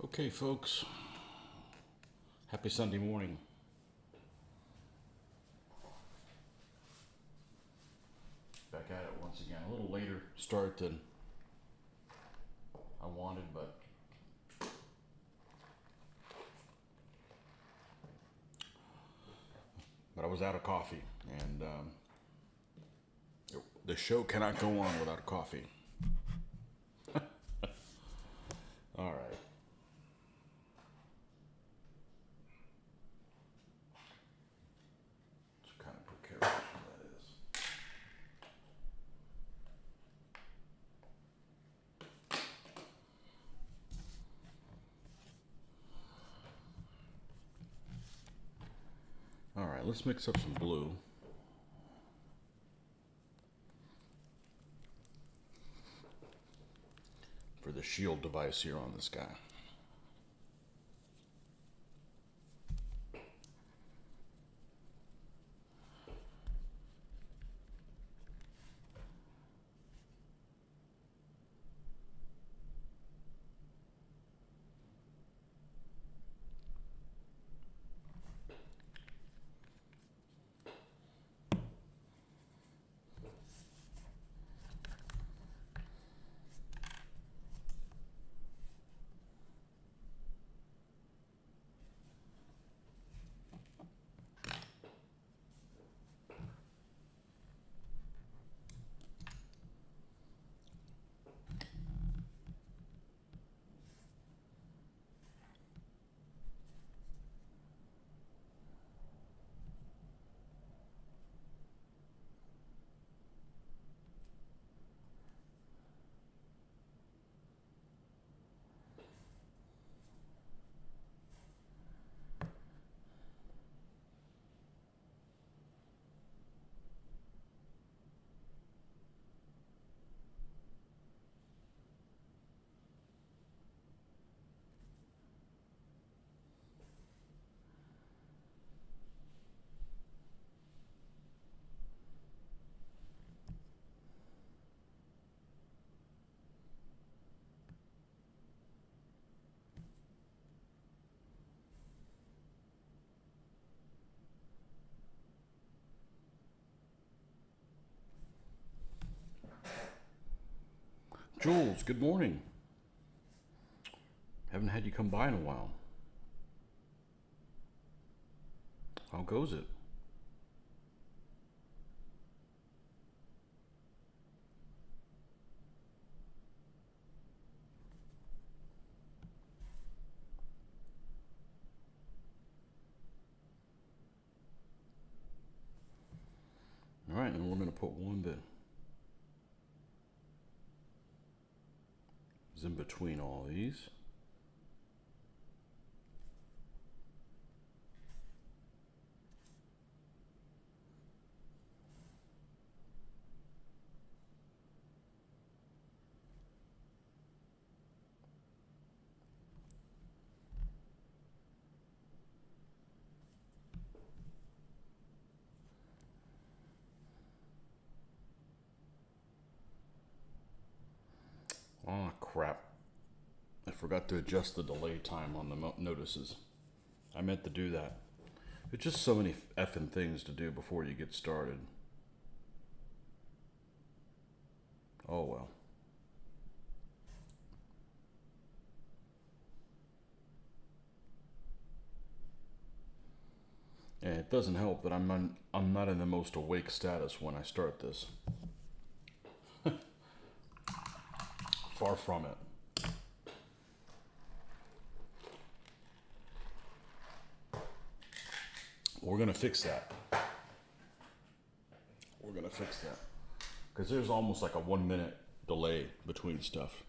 Okay, folks, happy Sunday morning. Back at it once again. A little later start than I wanted, but I was out of coffee, and the show cannot go on without coffee. All right. Just kind of precarious that is. All right, let's mix up some blue. For the shield device here on this guy. Jules, good morning. Haven't had you come by in a while. How goes it? All right, and we're going to put one that is in between all these. Oh, crap. I forgot to adjust the delay time on the notices. I meant to do that. There's just so many effing things to do before you get started. Oh well. And it doesn't help that I'm not in the most awake status when I start this. Far from it. We're gonna fix that. We're gonna fix that. Because there's almost like a 1 minute delay between stuff.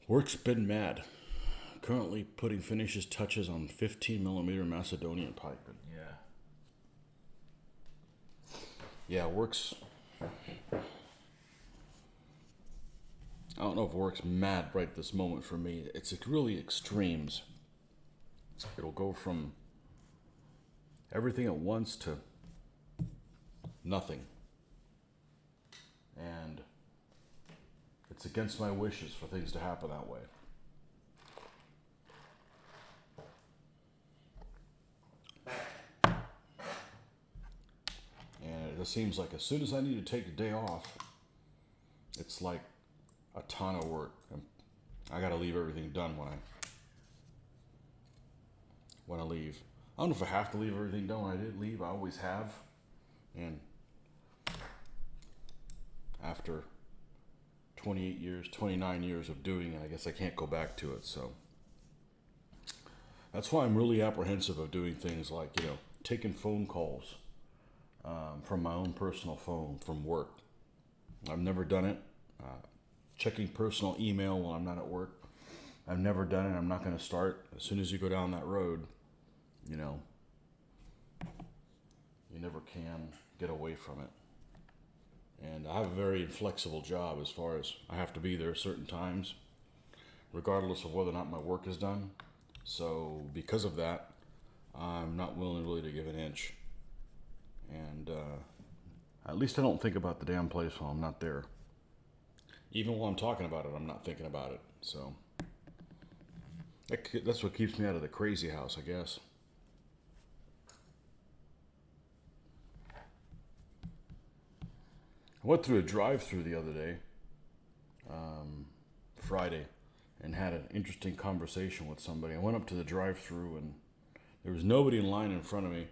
Work's been mad. Currently putting finishes touches on 15mm Macedonian pipe. And yeah, work's. I don't know if work's mad right this moment for me. It's really extremes. It'll go from everything at once to nothing. And it's against my wishes for things to happen that way. just seems like as soon as I need to take a day off, it's like a ton of work. I got to leave everything done when I leave. I don't know if I have to leave everything done when I did leave. I always have. And after 28 years, 29 years of doing it, I guess I can't go back to it. So that's why I'm really apprehensive of doing things like, taking phone calls from my own personal phone from work. I've never done it. Checking personal email while I'm not at work. I've never done it. I'm not going to start. As soon as you go down that road, you never can get away from it. And I have a very inflexible job as far as I have to be there certain times, regardless of whether or not my work is done. So because of that, I'm not willing really to give an inch. And at least I don't think about the damn place while I'm not there. Even while I'm talking about it, I'm not thinking about it. So that's what keeps me out of the crazy house, I guess. I went through a drive-through the other day, Friday, and had an interesting conversation with somebody. I went up to the drive-through and there was nobody in line in front of me.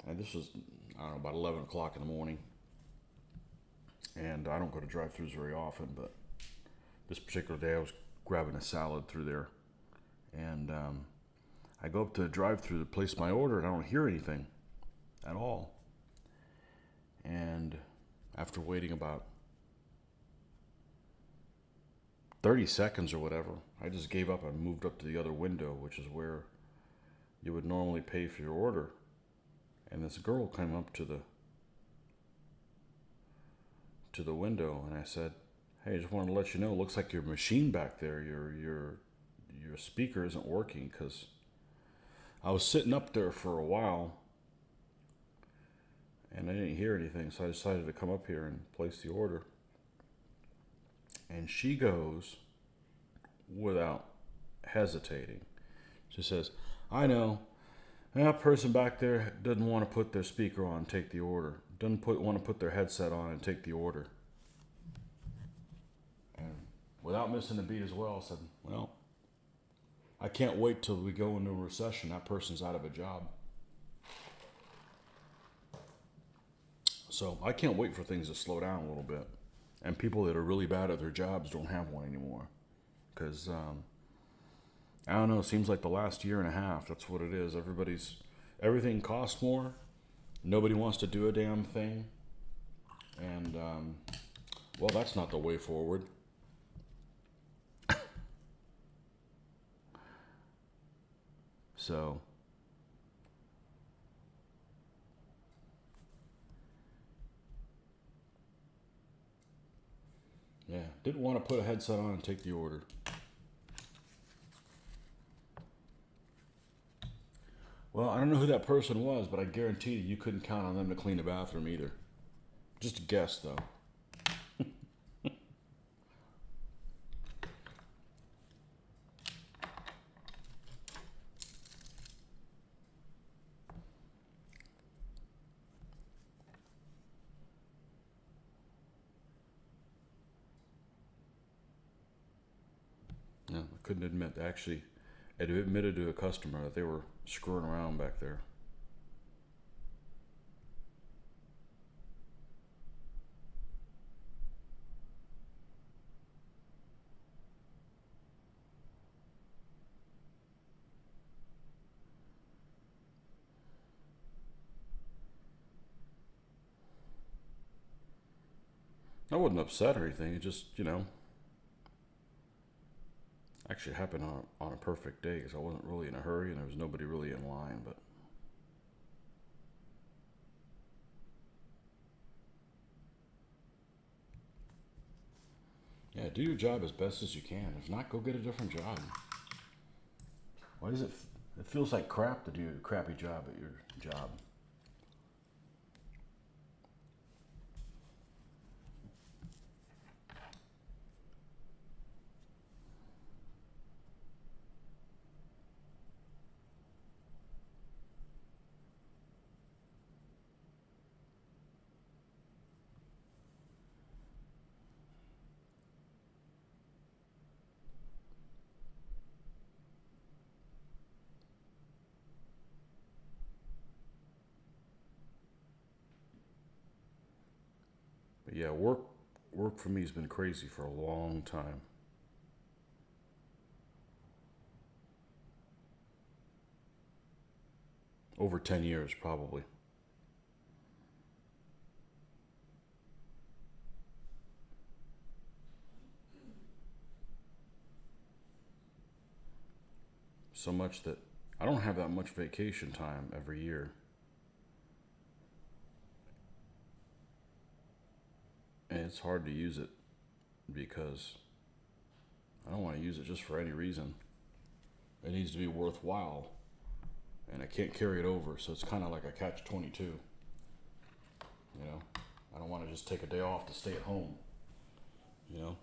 And this was, I don't know, about 11 o'clock in the morning. And I don't go to drive-thrus very often, but this particular day I was grabbing a salad through there. And I go up to the drive-thru to place my order and I don't hear anything at all. And after waiting about 30 seconds or whatever, I just gave up and moved up to the other window, which is where you would normally pay for your order. And this girl came up to the window, and I said, "Hey, I just wanted to let you know, it looks like your machine back there, your speaker isn't working," because I was sitting up there for a while and I didn't hear anything, so I decided to come up here and place the order. And she goes, without hesitating, she says, "I know, that person back there doesn't want to put their speaker on and take the order. Doesn't want to put their headset on and take the order." And without missing a beat as well, I said, "Well, I can't wait till we go into a recession. That person's out of a job." So I can't wait for things to slow down a little bit. And people that are really bad at their jobs don't have one anymore. Because, I don't know, it seems like the last year and a half, that's what it is. Everything costs more. Nobody wants to do a damn thing. And, well, that's not the way forward. So, yeah, didn't want to put a headset on and take the order. Well, I don't know who that person was, but I guarantee you couldn't count on them to clean the bathroom either. Just a guess, though. No, I couldn't admit. Actually, it admitted to a customer that they were screwing around back there. I wasn't upset or anything. It just, actually happened on a perfect day because I wasn't really in a hurry and there was nobody really in line, but yeah, do your job as best as you can. If not, go get a different job. Why does it feels like crap to do a crappy job at your job? yeah, work for me has been crazy for a long time. Over 10 years, probably. So much that I don't have that much vacation time every year. And it's hard to use it because I don't want to use it just for any reason. It needs to be worthwhile. And I can't carry it over, so it's kind of like a catch 22. You know, I don't want to just take a day off to stay at home. You know,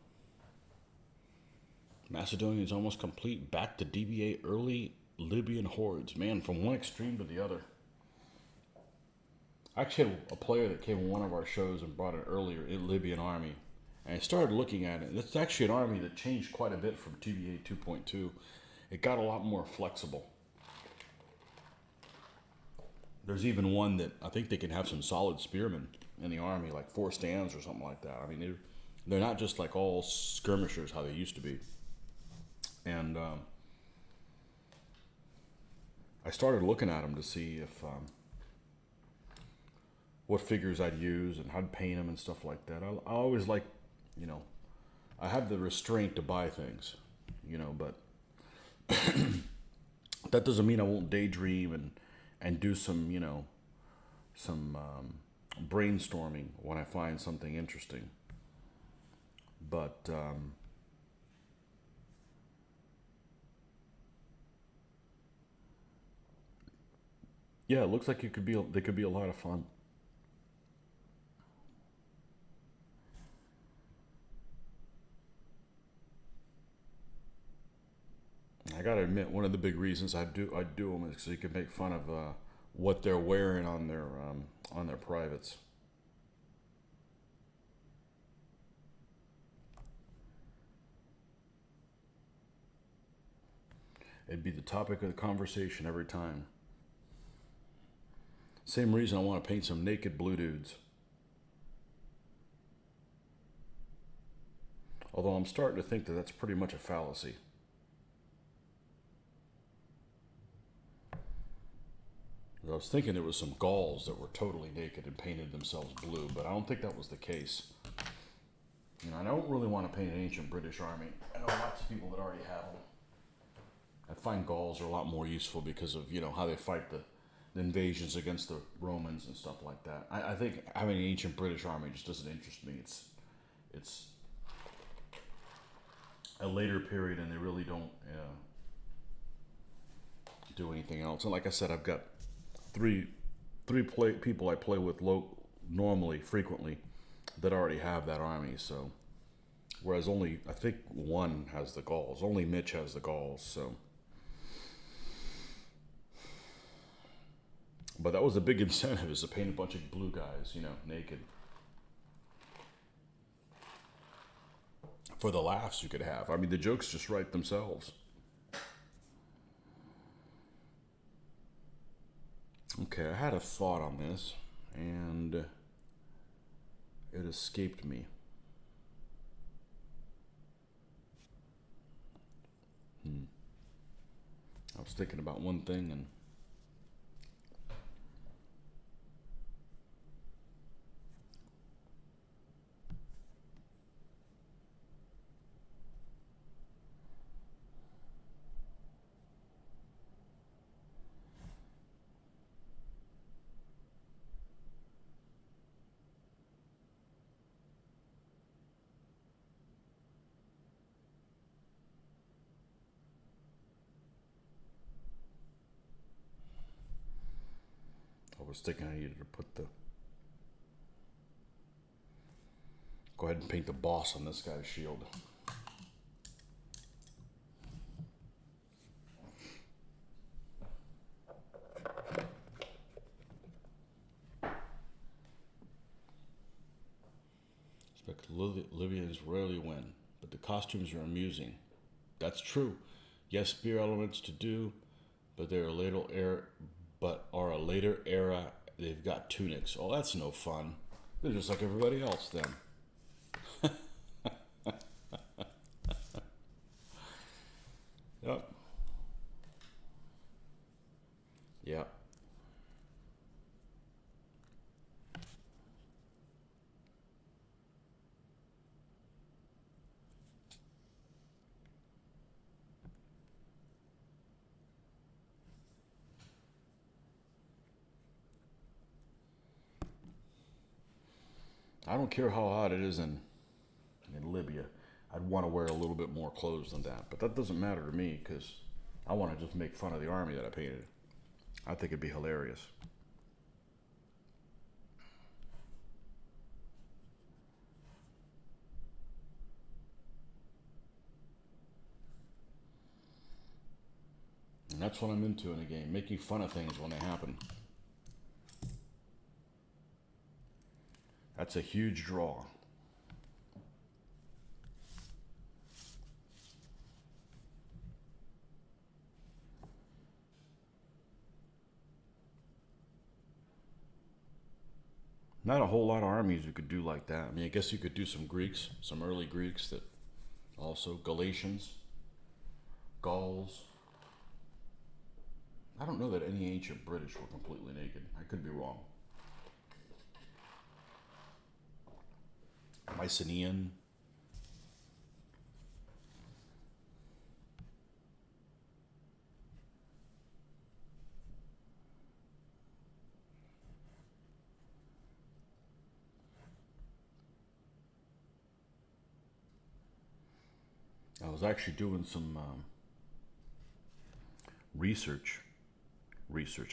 Macedonia is almost complete. Back to DBA early Libyan hordes. Man, from one extreme to the other. I actually had a player that came in one of our shows and brought an earlier Libyan army. And I started looking at it. It's actually an army that changed quite a bit from TBA 2.2. It got a lot more flexible. There's even one that I think they can have some solid spearmen in the army, like 4 stands or something like that. I mean, they're not just like all skirmishers how they used to be. And I started looking at them to see if what figures I'd use and how'd paint them and stuff like that. I always like, you know, I have the restraint to buy things, you know, but that doesn't mean I won't daydream and do some, you know, some brainstorming when I find something interesting. But yeah, it looks like they could be a lot of fun. I gotta admit, one of the big reasons I do them is so you can make fun of what they're wearing on their privates. It'd be the topic of the conversation every time. Same reason I want to paint some naked blue dudes. Although I'm starting to think that that's pretty much a fallacy. I was thinking there was some Gauls that were totally naked and painted themselves blue, but I don't think that was the case. You know, I don't really want to paint an ancient British army. I know lots of people that already have them. I find Gauls are a lot more useful because of, you know, how they fight the invasions against the Romans and stuff like that. I think having an ancient British army just doesn't interest me. It's a later period, and they really don't do anything else. And like I said, I've got three people I play with normally frequently that already have that army. So whereas only I think one has the Gauls. Only Mitch has the Gauls. So. But that was a big incentive, is to paint a bunch of blue guys, you know, naked. For the laughs you could have. I mean, the jokes just write themselves. Okay, I had a thought on this, and it escaped me. I was thinking about one thing, and I was thinking I needed to go ahead and paint the boss on this guy's shield. Libyans rarely win, but the costumes are amusing. That's true. Yes, spear elements to do, but they're a later era. But are a later era. They've got tunics. Oh, that's no fun. They're just like everybody else then. I don't care how hot it is in Libya. I'd want to wear a little bit more clothes than that. But that doesn't matter to me because I want to just make fun of the army that I painted. I think it'd be hilarious. And that's what I'm into in a game, making fun of things when they happen. That's a huge draw. Not a whole lot of armies you could do like that. I mean, I guess you could do some Greeks, some early Greeks that also, Galatians, Gauls. I don't know that any ancient British were completely naked. I could be wrong. Mycenaean. I was actually doing some research.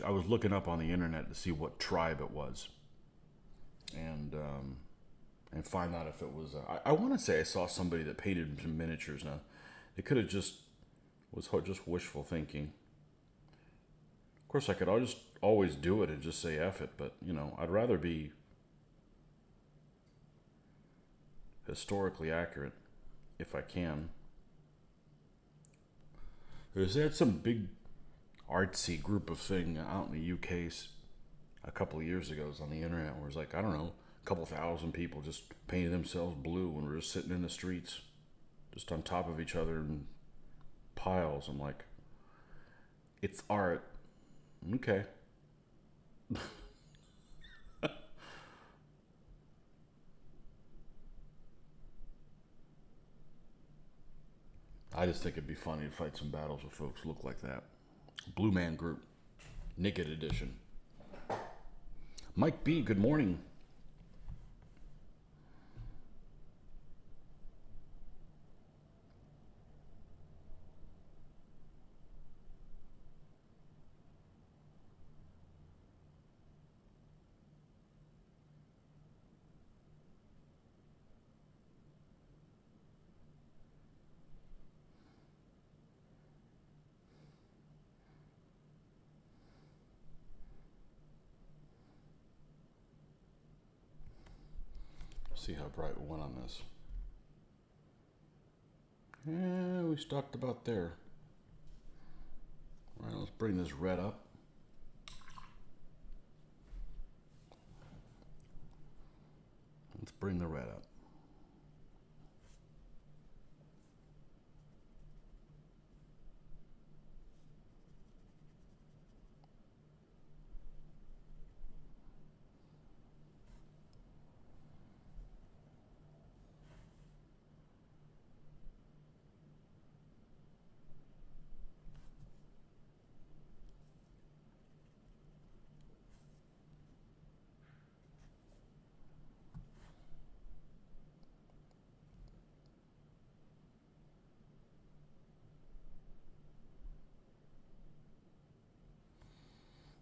I was looking up on the internet to see what tribe it was, and find out if it was. I want to say I saw somebody that painted some miniatures. Now, it could have just was just wishful thinking. Of course, I could just always do it and just say F it, but I'd rather be historically accurate if I can. There's some big artsy group of thing out in the UK a couple of years ago. It was on the internet where it was like, I don't know, a couple thousand people just painted themselves blue and were just sitting in the streets, just on top of each other in piles. I'm like, it's art. Okay. I just think it'd be funny to fight some battles with folks who look like that. Blue Man Group, Naked Edition. Mike B, good morning. See how bright we went on this. Yeah, we stopped about there. All right, let's bring this red up. Let's bring the red up.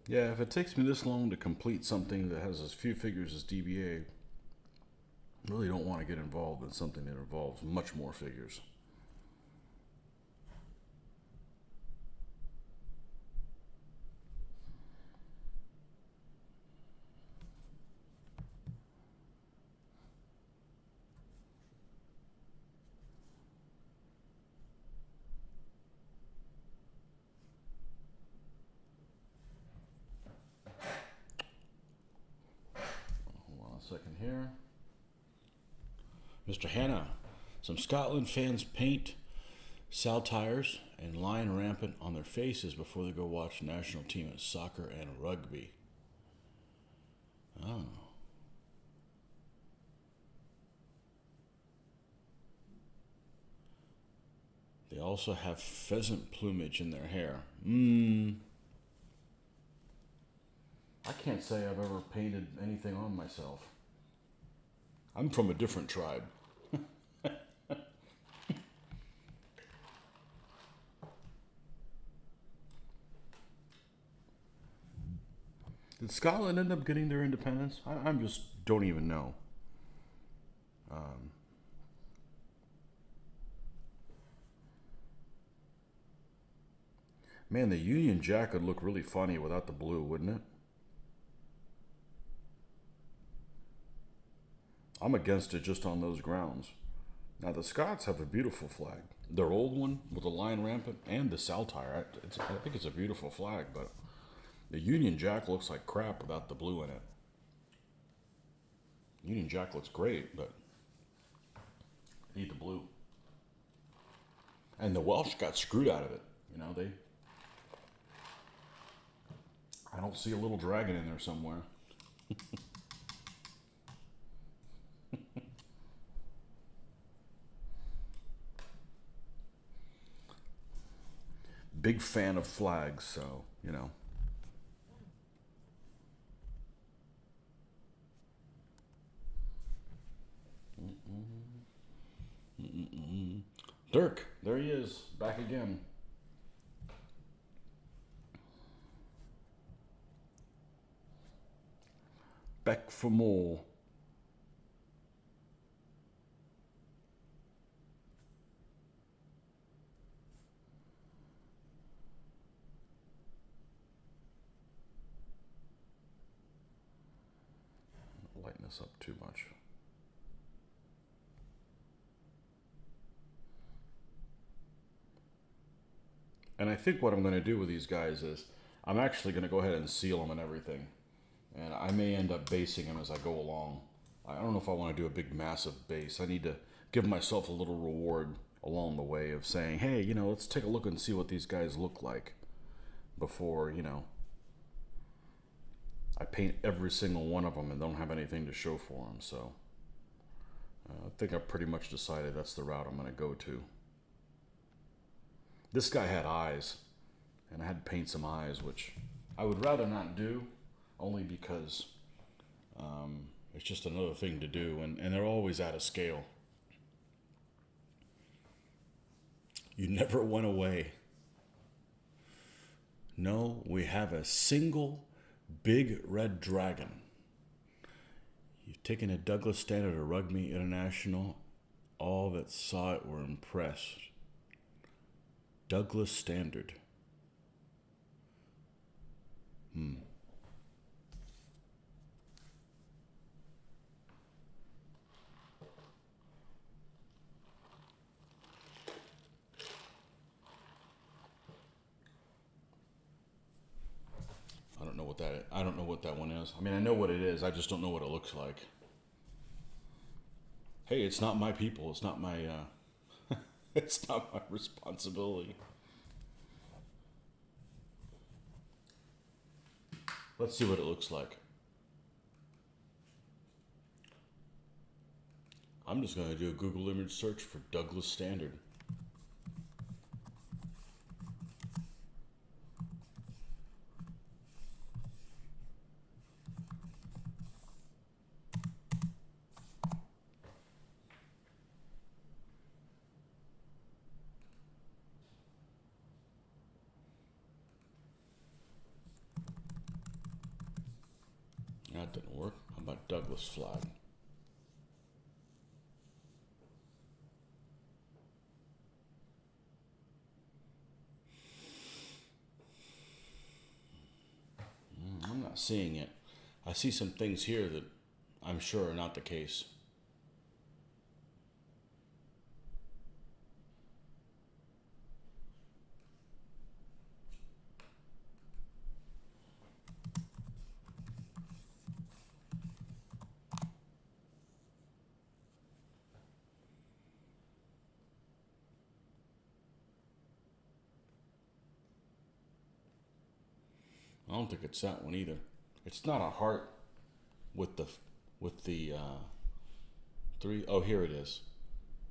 Yeah, if it takes me this long to complete something that has as few figures as DBA, I really don't want to get involved in something that involves much more figures. Hold on a second here. Mr. Hanna, some Scotland fans paint saltires and line rampant on their faces before they go watch the national team at soccer and rugby. Oh. They also have pheasant plumage in their hair. I can't say I've ever painted anything on myself. I'm from a different tribe. Did Scotland end up getting their independence? I'm just don't even know. Man, the Union Jack would look really funny without the blue, wouldn't it? I'm against it just on those grounds. Now, the Scots have a beautiful flag. Their old one with the lion rampant and the saltire. I think it's a beautiful flag, but the Union Jack looks like crap without the blue in it. Union Jack looks great, but I need the blue. And the Welsh got screwed out of it. You know, I don't see a little dragon in there somewhere. Big fan of flags, so, you know. Dirk, there he is, back again. Back for more. Lighten this up too much. And I think what I'm going to do with these guys is I'm actually going to go ahead and seal them and everything. And I may end up basing them as I go along. I don't know if I want to do a big massive base. I need to give myself a little reward along the way of saying, hey, you know, let's take a look and see what these guys look like before, you know, I paint every single one of them and don't have anything to show for them. So I think I've pretty much decided that's the route I'm going to go to. This guy had eyes, and I had to paint some eyes, which I would rather not do, only because it's just another thing to do, and they're always out of scale. You never went away. No, we have a single big red dragon. You've taken a Douglas Standard or Rugby International. All that saw it were impressed. Douglas Standard. I don't know what that one is. I mean, I know what it is. I just don't know what it looks like. Hey, it's not my people. It's not my it's not my responsibility. Let's see what it looks like. I'm just going to do a Google image search for Douglas Standard. That didn't work. How about Douglas flag? I'm not seeing it. I see some things here that I'm sure are not the case. I don't think it's that one either. It's not a heart with the three. Oh, here it is.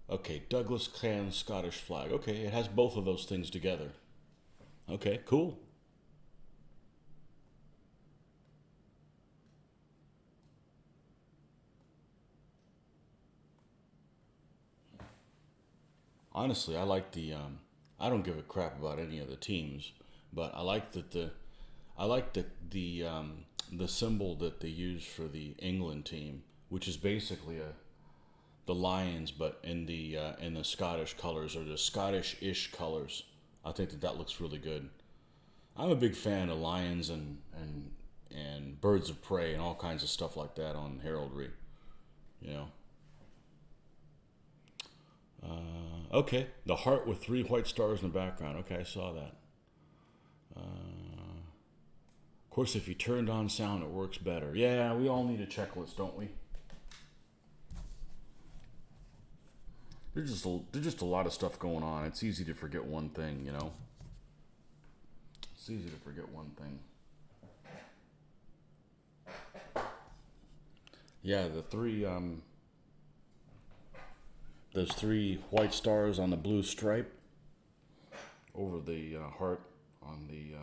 Okay, Douglas Clan Scottish flag. Okay, it has both of those things together. Okay, cool. Honestly, I like the. I don't give a crap about any of the teams, but I like that I like the symbol that they use for the England team, which is basically the lions, but in the Scottish colors or the Scottish-ish colors. I think that looks really good. I'm a big fan of lions and birds of prey and all kinds of stuff like that on heraldry. You know. Okay, the heart with 3 white stars in the background. Okay, I saw that. Of course, if you turned on sound, it works better. Yeah, we all need a checklist, don't we? There's just a lot of stuff going on. It's easy to forget one thing, you know. It's easy to forget one thing. Yeah, those 3 white stars on the blue stripe over the heart on the.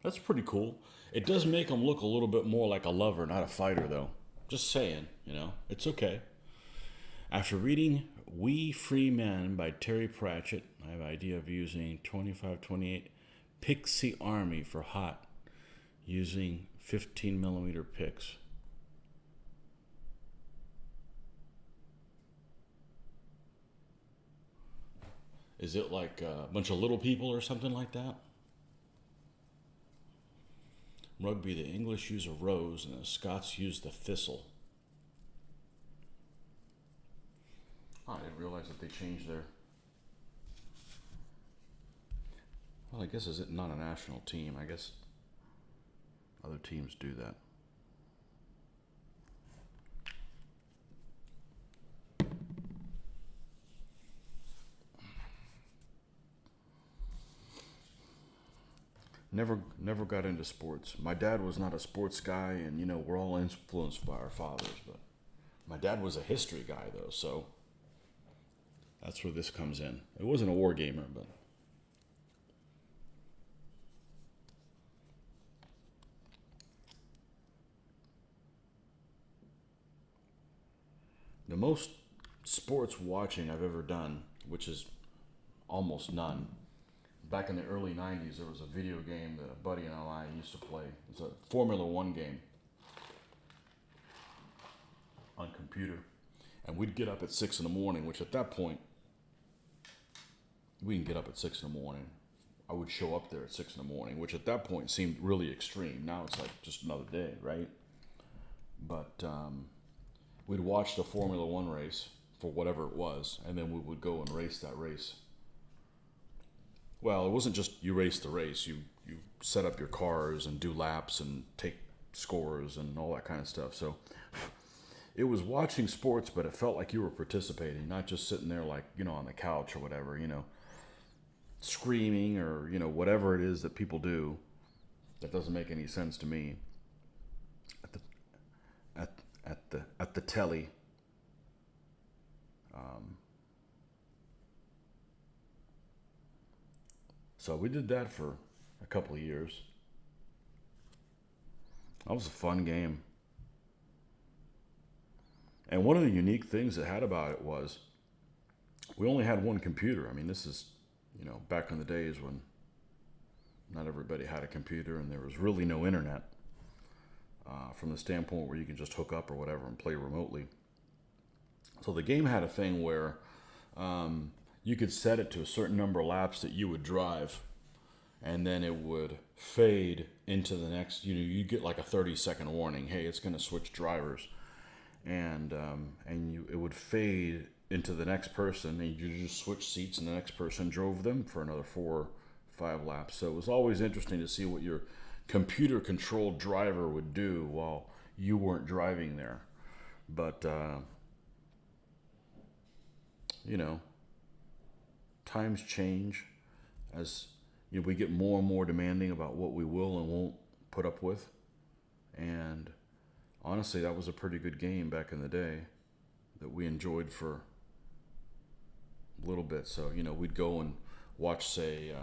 That's pretty cool. It does make them look a little bit more like a lover, not a fighter, though. Just saying, you know, it's okay. After reading We Free Men by Terry Pratchett, I have an idea of using 2528 Pixie Army for hot, using 15mm picks. Is it like a bunch of little people or something like that? Rugby, the English use a rose and the Scots use the thistle. Oh, I didn't realize that they changed their... Well, I guess is it not a national team? I guess other teams do that. Never got into sports. My dad was not a sports guy, and you know, we're all influenced by our fathers, but my dad was a history guy though, so that's where this comes in. It wasn't a war gamer, but the most sports watching I've ever done, which is almost none. Back in the early 90s, there was a video game that a buddy and I used to play. It's a Formula One game on computer. And we'd get up at 6 in the morning, which at that point, we didn't get up at 6 in the morning. I would show up there at 6 in the morning, which at that point seemed really extreme. Now it's like just another day, right? But we'd watch the Formula One race for whatever it was, and then we would go and race that race. Well, it wasn't just you race the race. You set up your cars and do laps and take scores and all that kind of stuff. So it was watching sports, but it felt like you were participating, not just sitting there like, you know, on the couch or whatever, you know, screaming or, you know, whatever it is that people do. That doesn't make any sense to me. At the telly. So we did that for a couple of years. That was a fun game. And one of the unique things it had about it was we only had one computer. I mean, this is, you know, back in the days when not everybody had a computer and there was really no internet from the standpoint where you can just hook up or whatever and play remotely. So the game had a thing where you could set it to a certain number of laps that you would drive, and then it would fade into the next, you know, you get like a 30-second warning. Hey, it's going to switch drivers. And it would fade into the next person, and you just switch seats, and the next person drove them for another 4 or 5 laps. So it was always interesting to see what your computer-controlled driver would do while you weren't driving there. But, you know, times change as you know, we get more and more demanding about what we will and won't put up with. And honestly, that was a pretty good game back in the day that we enjoyed for a little bit. So, you know, we'd go and watch, say,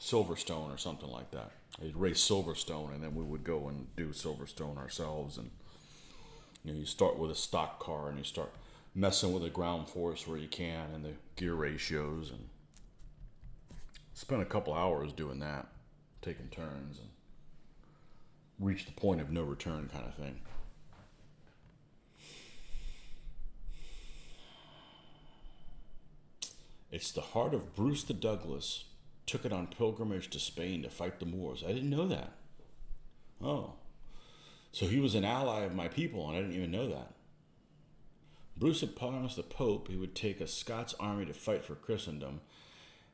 Silverstone or something like that. They'd race Silverstone, and then we would go and do Silverstone ourselves. And you start with a stock car, and you start messing with the ground force where you can, and the gear ratios, and spent a couple hours doing that, taking turns, and reach the point of no return kind of thing. It's the heart of Bruce the Douglas. Took it on pilgrimage to Spain to fight the Moors. I didn't know that. Oh. So he was an ally of my people, and I didn't even know that. Bruce had promised the Pope he would take a Scots army to fight for Christendom,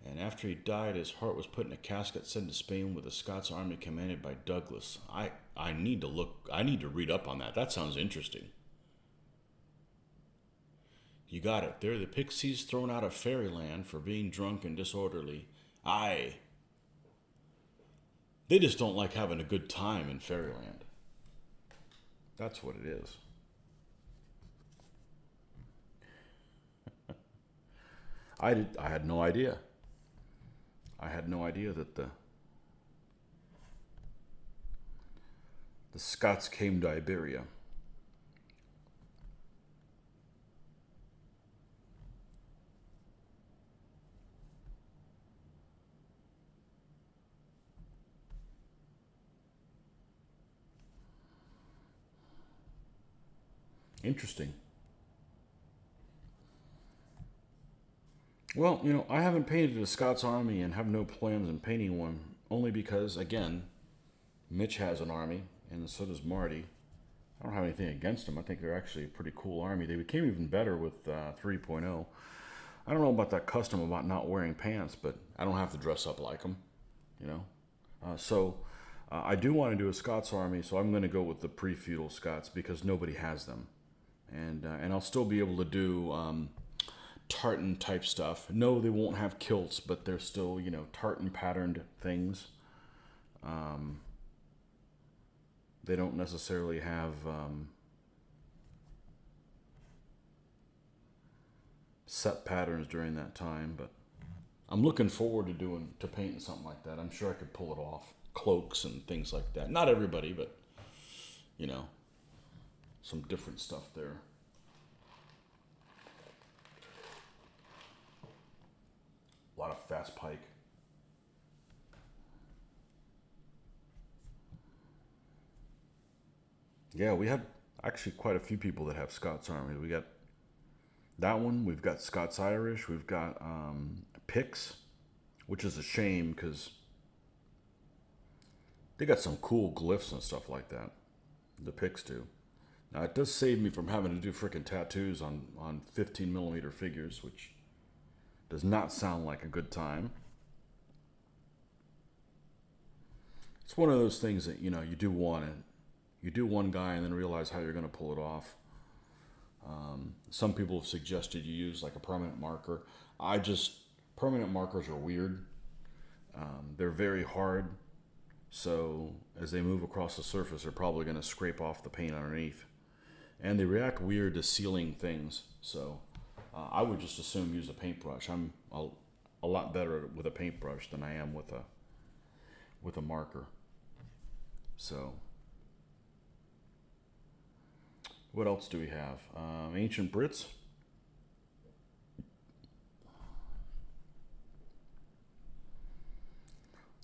and after he died, his heart was put in a casket sent to Spain with a Scots army commanded by Douglas. I need to read up on that. That sounds interesting. You got it. They're the pixies thrown out of fairyland for being drunk and disorderly. Aye. They just don't like having a good time in fairyland. That's what it is. I had no idea. I had no idea that the Scots came to Iberia. Interesting. Well, I haven't painted a Scots army and have no plans in painting one, only because, again, Mitch has an army, and so does Marty. I don't have anything against them. I think they're actually a pretty cool army. They became even better with 3.0. I don't know about that custom about not wearing pants, but I don't have to dress up like them, So I do want to do a Scots army, so I'm going to go with the pre-feudal Scots because nobody has them. And I'll still be able to do tartan type stuff. No, they won't have kilts, but they're still, tartan patterned things. They don't necessarily have set patterns during that time, but I'm looking forward to painting something like that. I'm sure I could pull it off. Cloaks and things like that. Not everybody, but some different stuff there. A lot of fast pike. Yeah, we had actually quite a few people that have Scots armies. We got that one. We've got Scots Irish. We've got Picts, which is a shame because they got some cool glyphs and stuff like that. The Picts do. Now, it does save me from having to do frickin' tattoos on 15 millimeter figures, which does not sound like a good time. It's one of those things that, you do one guy and then realize how you're going to pull it off. Some people have suggested you use like a permanent marker. Permanent markers are weird. They're very hard. So as they move across the surface, they're probably going to scrape off the paint underneath. And they react weird to sealing things. So I would just assume use a paintbrush. I'm a lot better with a paintbrush than I am with a marker. So what else do we have? Ancient Brits.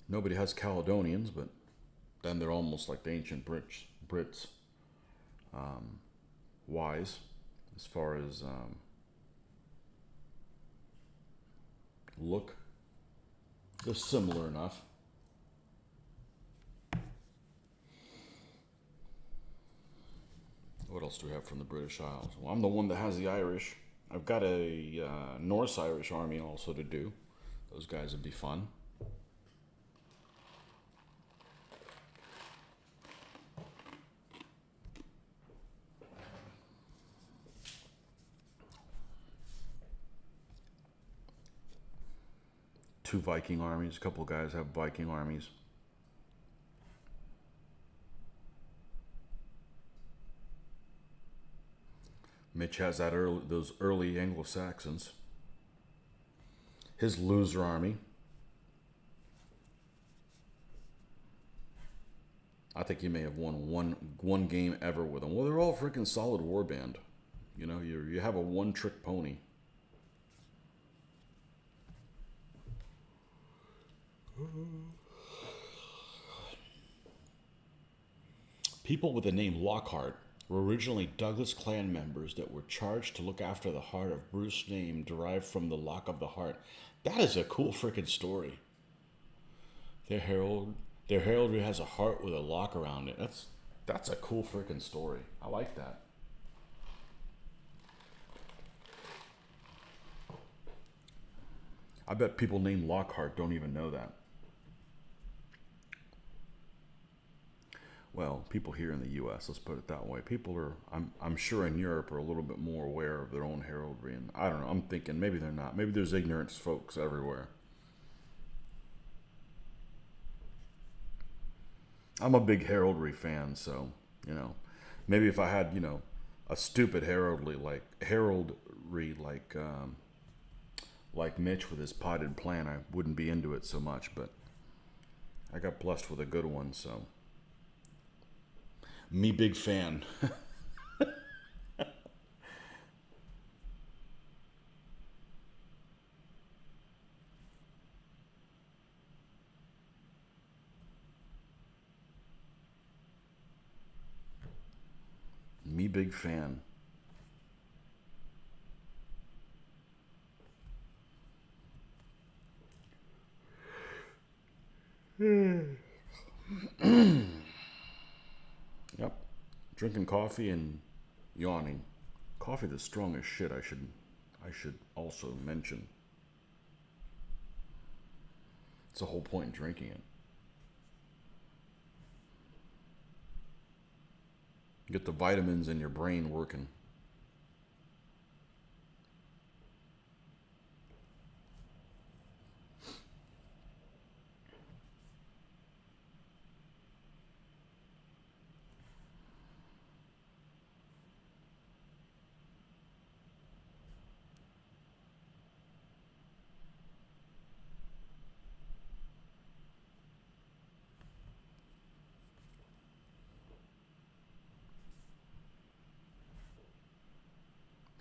Nobody has Caledonians, but then they're almost like the ancient Brits. Wise, as far as look. They're similar enough. What else do we have from the British Isles? Well, I'm the one that has the Irish. I've got a Norse Irish army also to do. Those guys would be fun. Two Viking armies. A couple guys have Viking armies. Mitch has those early Anglo-Saxons. His loser army. I think you may have won one game ever with them. Well, they're all freaking solid warband. You know, you have a one-trick pony. People with the name Lockhart were originally Douglas clan members that were charged to look after the heart of Bruce's name derived from the lock of the heart. That is a cool freaking story. Their heraldry has a heart with a lock around it. That's a cool freaking story. I like that. I bet people named Lockhart don't even know that. Well, people here in the U.S., let's put it that way. People are, I'm sure in Europe, are a little bit more aware of their own heraldry. And I don't know, I'm thinking maybe they're not. Maybe there's ignorant folks everywhere. I'm a big heraldry fan, so, you know, maybe if I had, you know, a stupid heraldry like Mitch with his potted plant, I wouldn't be into it so much, but I got blessed with a good one, so. Me big fan. Me big fan. Yep. Drinking coffee and yawning. Coffee that's strong as shit, I should also mention. It's the whole point in drinking it. Get the vitamins in your brain working.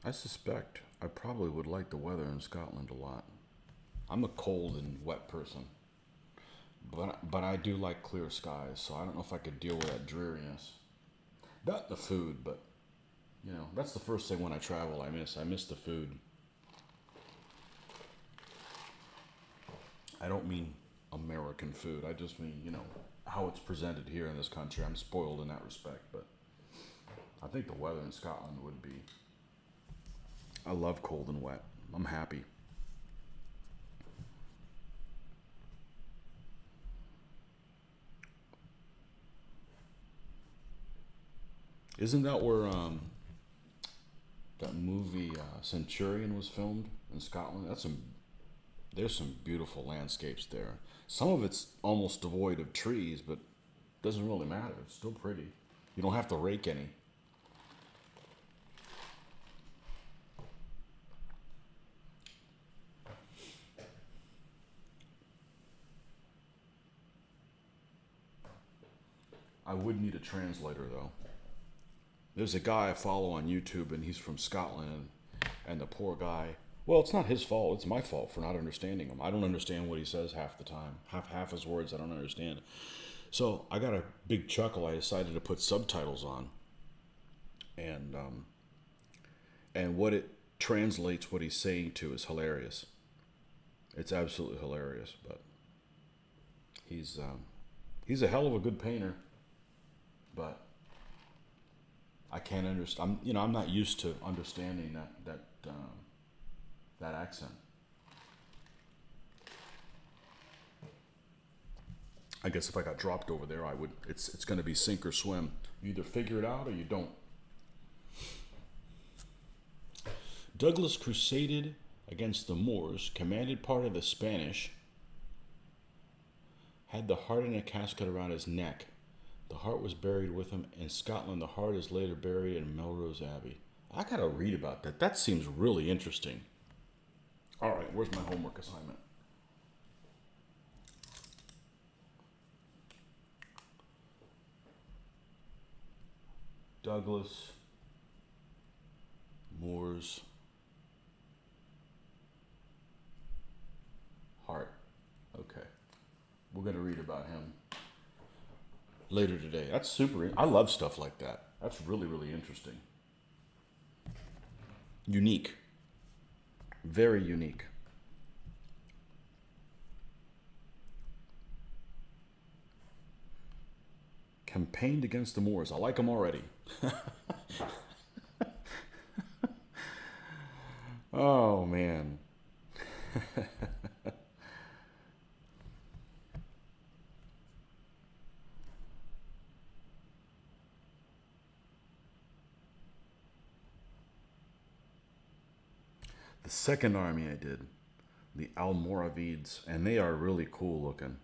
I suspect I probably would like the weather in Scotland a lot. I'm a cold and wet person, but I do like clear skies, so I don't know if I could deal with that dreariness. Not the food, but you know, that's the first thing when I travel I miss. I miss the food. I don't mean American food. I just mean, you know, how it's presented here in this country. I'm spoiled in that respect, but I think the weather in Scotland would be. I love cold and wet. I'm happy. Isn't that where that movie Centurion was filmed in Scotland? There's some beautiful landscapes there. Some of it's almost devoid of trees, but it doesn't really matter. It's still pretty. You don't have to rake any. I would need a translator though. There's a guy I follow on YouTube and he's from Scotland and the poor guy, well, it's not his fault, it's my fault for not understanding him. I don't understand what he says half the time. Half his words I don't understand. So I got a big chuckle. I decided to put subtitles on. And what it translates what he's saying to is hilarious. It's absolutely hilarious, but he's a hell of a good painter. But I can't understand. I'm not used to understanding that accent. I guess if I got dropped over there, I would. It's going to be sink or swim. You either figure it out or you don't. Douglas crusaded against the Moors, commanded part of the Spanish, had the heart in a casket around his neck. The heart was buried with him. In Scotland, the heart is later buried in Melrose Abbey. I gotta read about that. That seems really interesting. All right, where's my homework assignment? Douglas, Moores, Hart. Okay. We're going to read about him later today. That's super. I love stuff like that. That's really, really interesting. Unique. Very unique. Campaigned against the Moors. I like him already. Oh, man. The second army I did, the Almoravides, and they are really cool looking.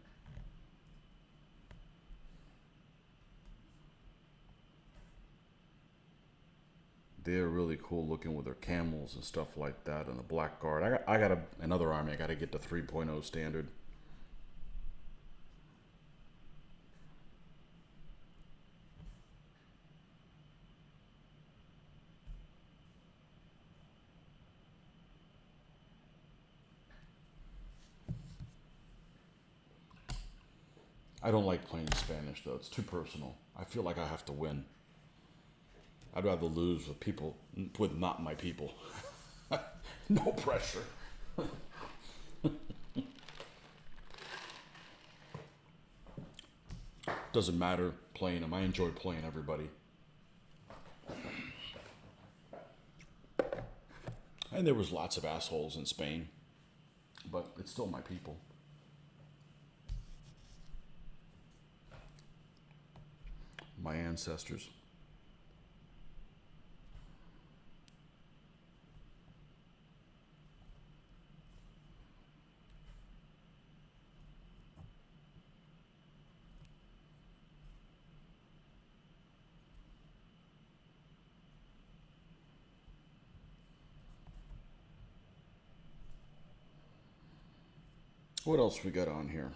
They're really cool looking with their camels and stuff like that, and the black guard. I got another army. I got to get to 3.0 standard. I don't like playing Spanish though. It's too personal. I feel like I have to win. I'd rather lose with people, with not my people. No pressure. Doesn't matter playing them. I enjoy playing everybody. And there was lots of assholes in Spain, but it's still my people. My ancestors. What else we got on here?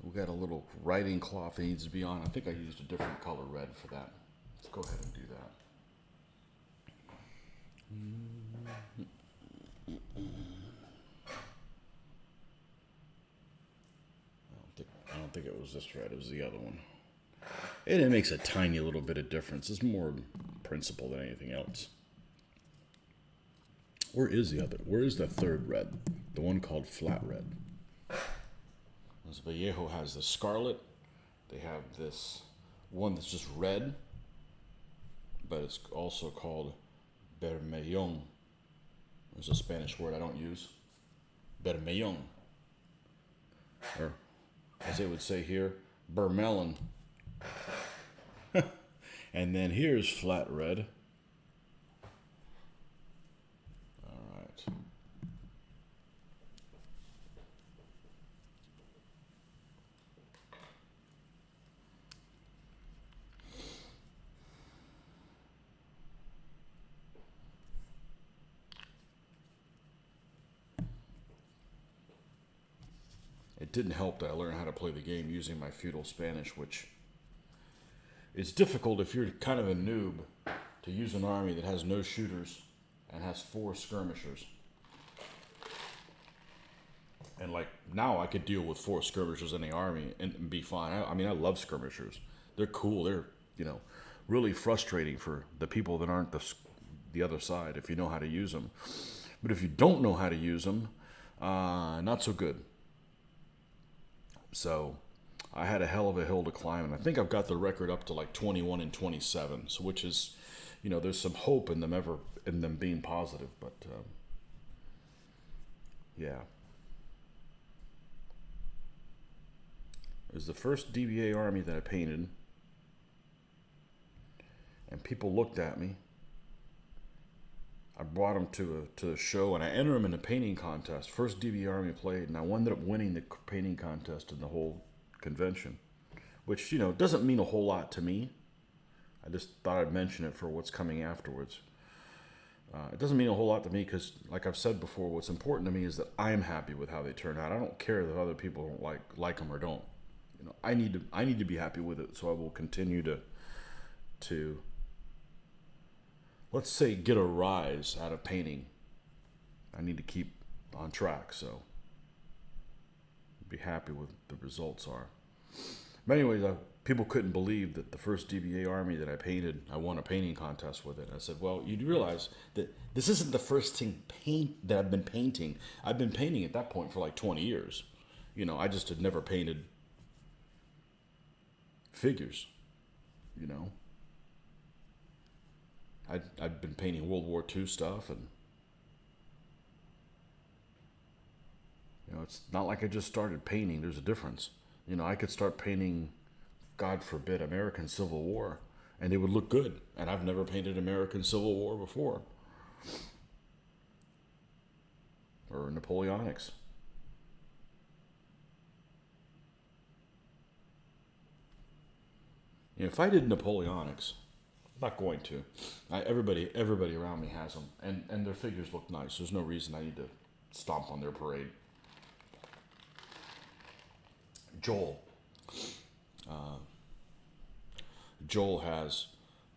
We got a little writing cloth that needs to be on. I think I used a different color red for that. Let's go ahead and do that. I don't think it was this red. It was the other one. And it makes a tiny little bit of difference. It's more principle than anything else. Where is the other? Where is the third red? The one called flat red. This Vallejo has the scarlet. They have this one that's just red, but it's also called bermellón. There's a Spanish word I don't use. Bermellón. Or, as they would say here, bermelon. And then here's flat red. All right. It didn't help that I learned how to play the game using my feudal Spanish, which it's difficult if you're kind of a noob to use an army that has no shooters and has 4 skirmishers. And like now I could deal with 4 skirmishers in the army and be fine. I mean, I love skirmishers. They're cool. They're, really frustrating for the people that aren't the other side if you know how to use them. But if you don't know how to use them, not so good. So I had a hell of a hill to climb, and I think I've got the record up to like 21 and 27. So which is, there's some hope in them being positive, but yeah. It was the first DBA army that I painted, and people looked at me. I brought them to a show, and I entered them in a painting contest. First DBA army played, and I ended up winning the painting contest in the whole convention, which, doesn't mean a whole lot to me. I just thought I'd mention it for what's coming afterwards. It doesn't mean a whole lot to me because, like I've said before, what's important to me is that I am happy with how they turn out. I don't care if other people don't like them or don't. I need to be happy with it, so I will continue to let's say get a rise out of painting. I need to keep on track, so be happy with the results are. But anyways, people couldn't believe that the first DBA army that I painted, I won a painting contest with it. I said, well, you do realize that this isn't the first thing that I've been painting. I've been painting at that point for like 20 years. I just had never painted figures, you know. I'd been painting World War II stuff, and it's not like I just started painting. There's a difference. I could start painting, God forbid, American Civil War, and it would look good. And I've never painted American Civil War before, or Napoleonics. If I did Napoleonics, I'm not going to. Everybody around me has them, and their figures look nice. There's no reason I need to stomp on their parade. Joel. Joel has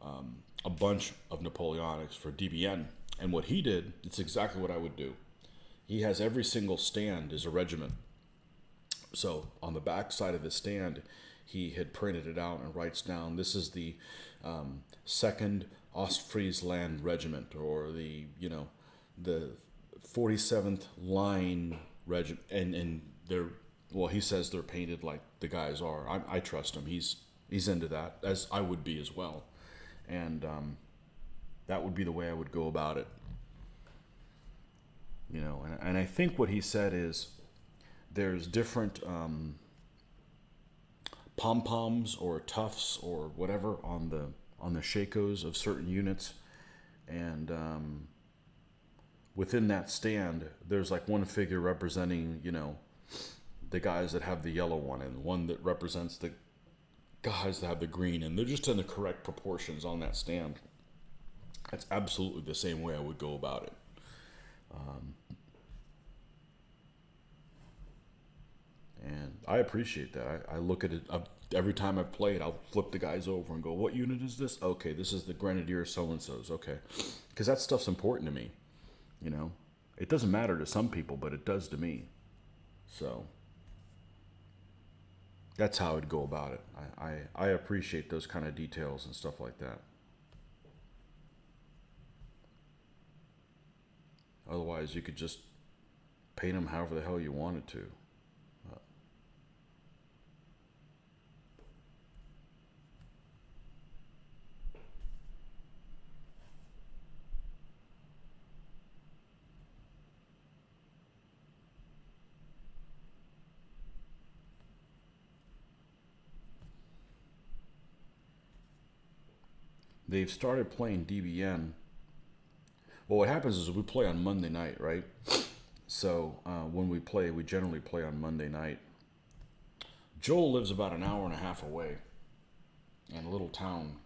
a bunch of Napoleonics for DBN, and what he did, it's exactly what I would do. He has every single stand is a regiment. So on the back side of the stand, he had printed it out and writes down, this is the 2nd Ostfriesland Regiment, or the 47th Line Regiment, and they're, well, he says they're painted like the guys are. I trust him. He's into that, as I would be as well. And that would be the way I would go about it. And I think what he said is there's different pom-poms or tufts or whatever on the shakos of certain units. And within that stand, there's like one figure representing, the guys that have the yellow one, and one that represents the guys that have the green, and they're just in the correct proportions on that stand. That's absolutely the same way I would go about it. And I appreciate that. I look at it every time I've played. I'll flip the guys over and go, what unit is this? Okay, this is the Grenadier so-and-so's. Okay. Because that stuff's important to me. It doesn't matter to some people, but it does to me. So that's how I'd go about it. I appreciate those kind of details and stuff like that. Otherwise, you could just paint them however the hell you wanted to. They've started playing DBN. Well, what happens is we play on Monday night, right? So when we play, we generally play on Monday night. Joel lives about an hour and a half away in a little town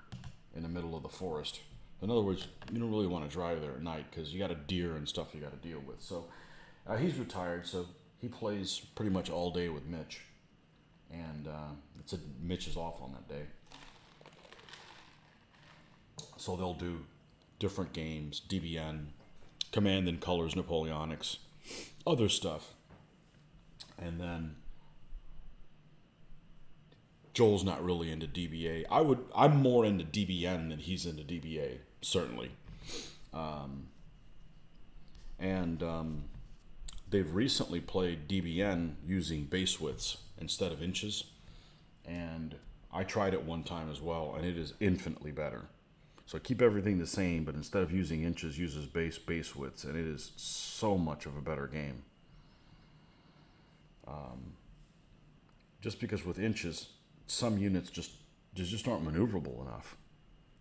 in the middle of the forest. In other words, you don't really want to drive there at night because you got a deer and stuff you got to deal with. So he's retired, so he plays pretty much all day with Mitch. And Mitch is off on that day. So they'll do different games, DBN, Command and Colors, Napoleonics, other stuff. And then Joel's not really into DBA. I'm more into DBN than he's into DBA, certainly. They've recently played DBN using base widths instead of inches. And I tried it one time as well, and it is infinitely better. So keep everything the same, but instead of using inches, uses base widths, and it is so much of a better game. Just because with inches, some units just aren't maneuverable enough.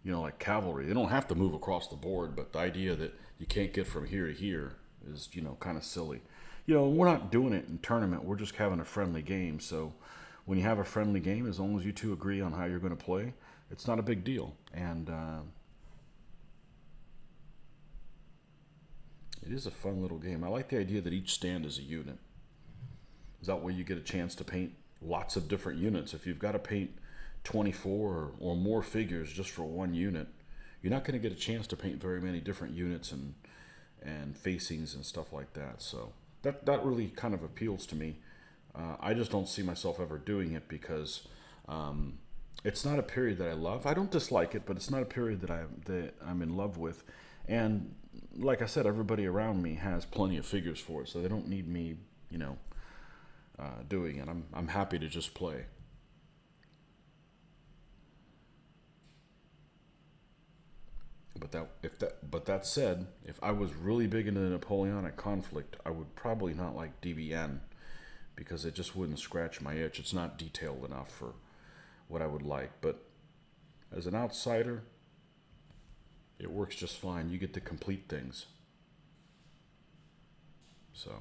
Like cavalry, they don't have to move across the board, but the idea that you can't get from here to here is, kind of silly. We're not doing it in tournament. We're just having a friendly game. So when you have a friendly game, as long as you two agree on how you're going to play, it's not a big deal. And It is a fun little game. I like the idea that each stand is a unit. Is that way you get a chance to paint lots of different units. If you've got to paint 24 or more figures just for one unit, you're not going to get a chance to paint very many different units and facings and stuff like that. So that really kind of appeals to me. I just don't see myself ever doing it because it's not a period that I love. I don't dislike it, but it's not a period that I'm in love with. And like I said, everybody around me has plenty of figures for it, so they don't need me, doing it. I'm happy to just play. But that said, if I was really big into the Napoleonic conflict, I would probably not like DBN because it just wouldn't scratch my itch. It's not detailed enough for what I would like. But as an outsider, it works just fine. You get to complete things. So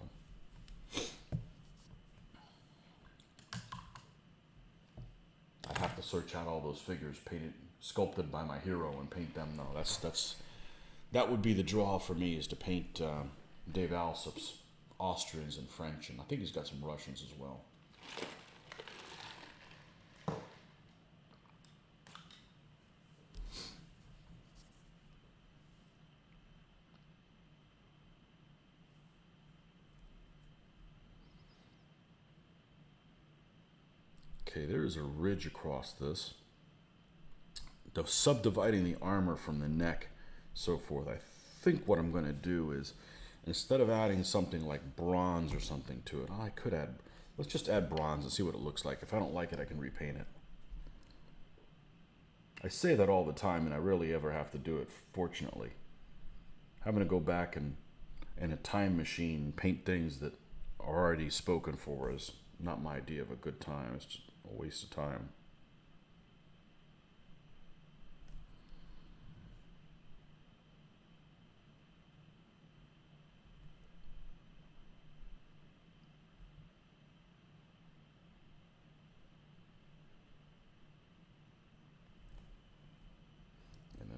I have to search out all those figures painted, sculpted by my hero, and paint them. No, that would be the draw for me, is to paint Dave Alsop's Austrians and French, and I think he's got some Russians as well. Okay, there is a ridge across this. Subdividing the armor from the neck, so forth. I think what I'm going to do is, instead of adding something like bronze or something to it, I could add, let's just add bronze and see what it looks like. If I don't like it, I can repaint it. I say that all the time, and I rarely ever have to do it, fortunately. Having to go back and in a time machine paint things that are already spoken for is not my idea of a good time. It's just a waste of time.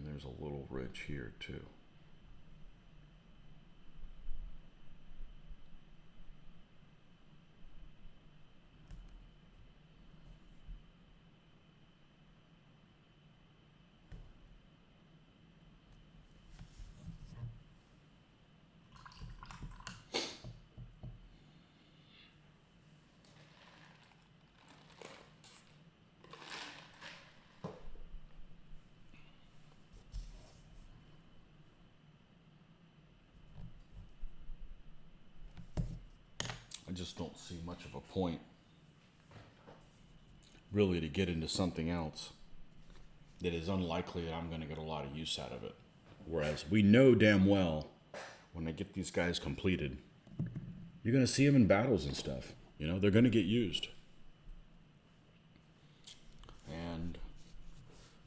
There's a little ridge here too. I just don't see much of a point really to get into something else that is unlikely that I'm going to get a lot of use out of it. Whereas we know damn well when I get these guys completed, you're going to see them in battles and stuff. They're going to get used. And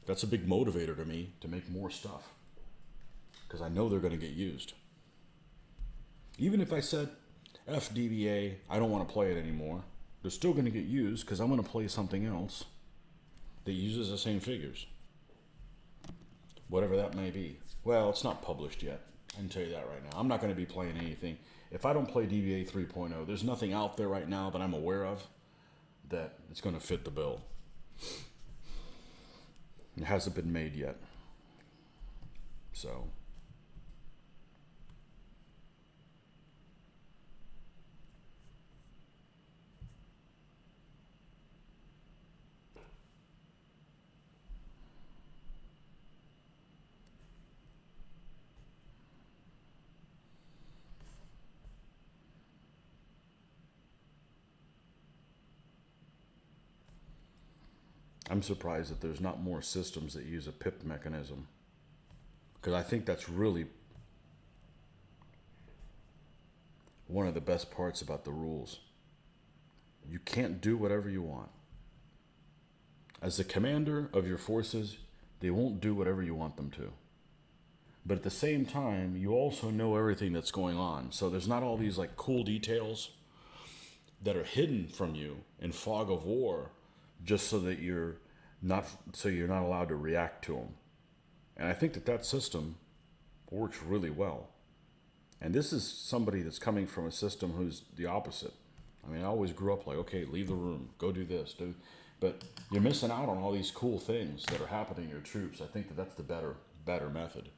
that's a big motivator to me to make more stuff, because I know they're going to get used. Even if I said, FDBA, I don't want to play it anymore, they're still going to get used because I'm going to play something else that uses the same figures. Whatever that may be. Well, it's not published yet. I can tell you that right now. I'm not going to be playing anything. If I don't play DBA 3.0, there's nothing out there right now that I'm aware of that it's going to fit the bill. It hasn't been made yet. So I'm surprised that there's not more systems that use a pip mechanism, because I think that's really one of the best parts about the rules. You can't do whatever you want. As the commander of your forces, they won't do whatever you want them to. But at the same time, you also know everything that's going on. So there's not all these like cool details that are hidden from you in fog of war, just so that you're not allowed to react to them. And I think that system works really well. And this is somebody that's coming from a system who's the opposite. I mean, I always grew up like, okay, leave the room, go do this, do. But you're missing out on all these cool things that are happening to your troops. I think that that's the better method.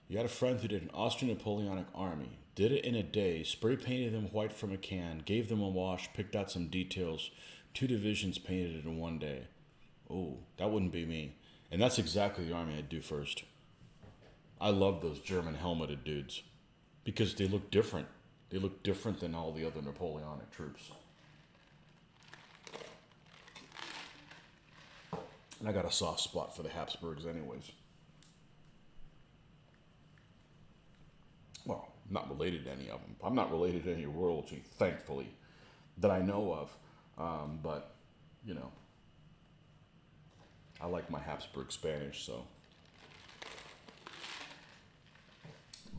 You had a friend who did an Austrian Napoleonic army, did it in a day, spray painted them white from a can, gave them a wash, picked out some details, 2 divisions painted it in one day. Oh, that wouldn't be me. And that's exactly the army I'd do first. I love those German helmeted dudes because they look different. They look different than all the other Napoleonic troops. And I got a soft spot for the Habsburgs anyways. Well, I'm not related to any of them. I'm not related to any royalty, thankfully, that I know of. But, you know, I like my Habsburg Spanish, so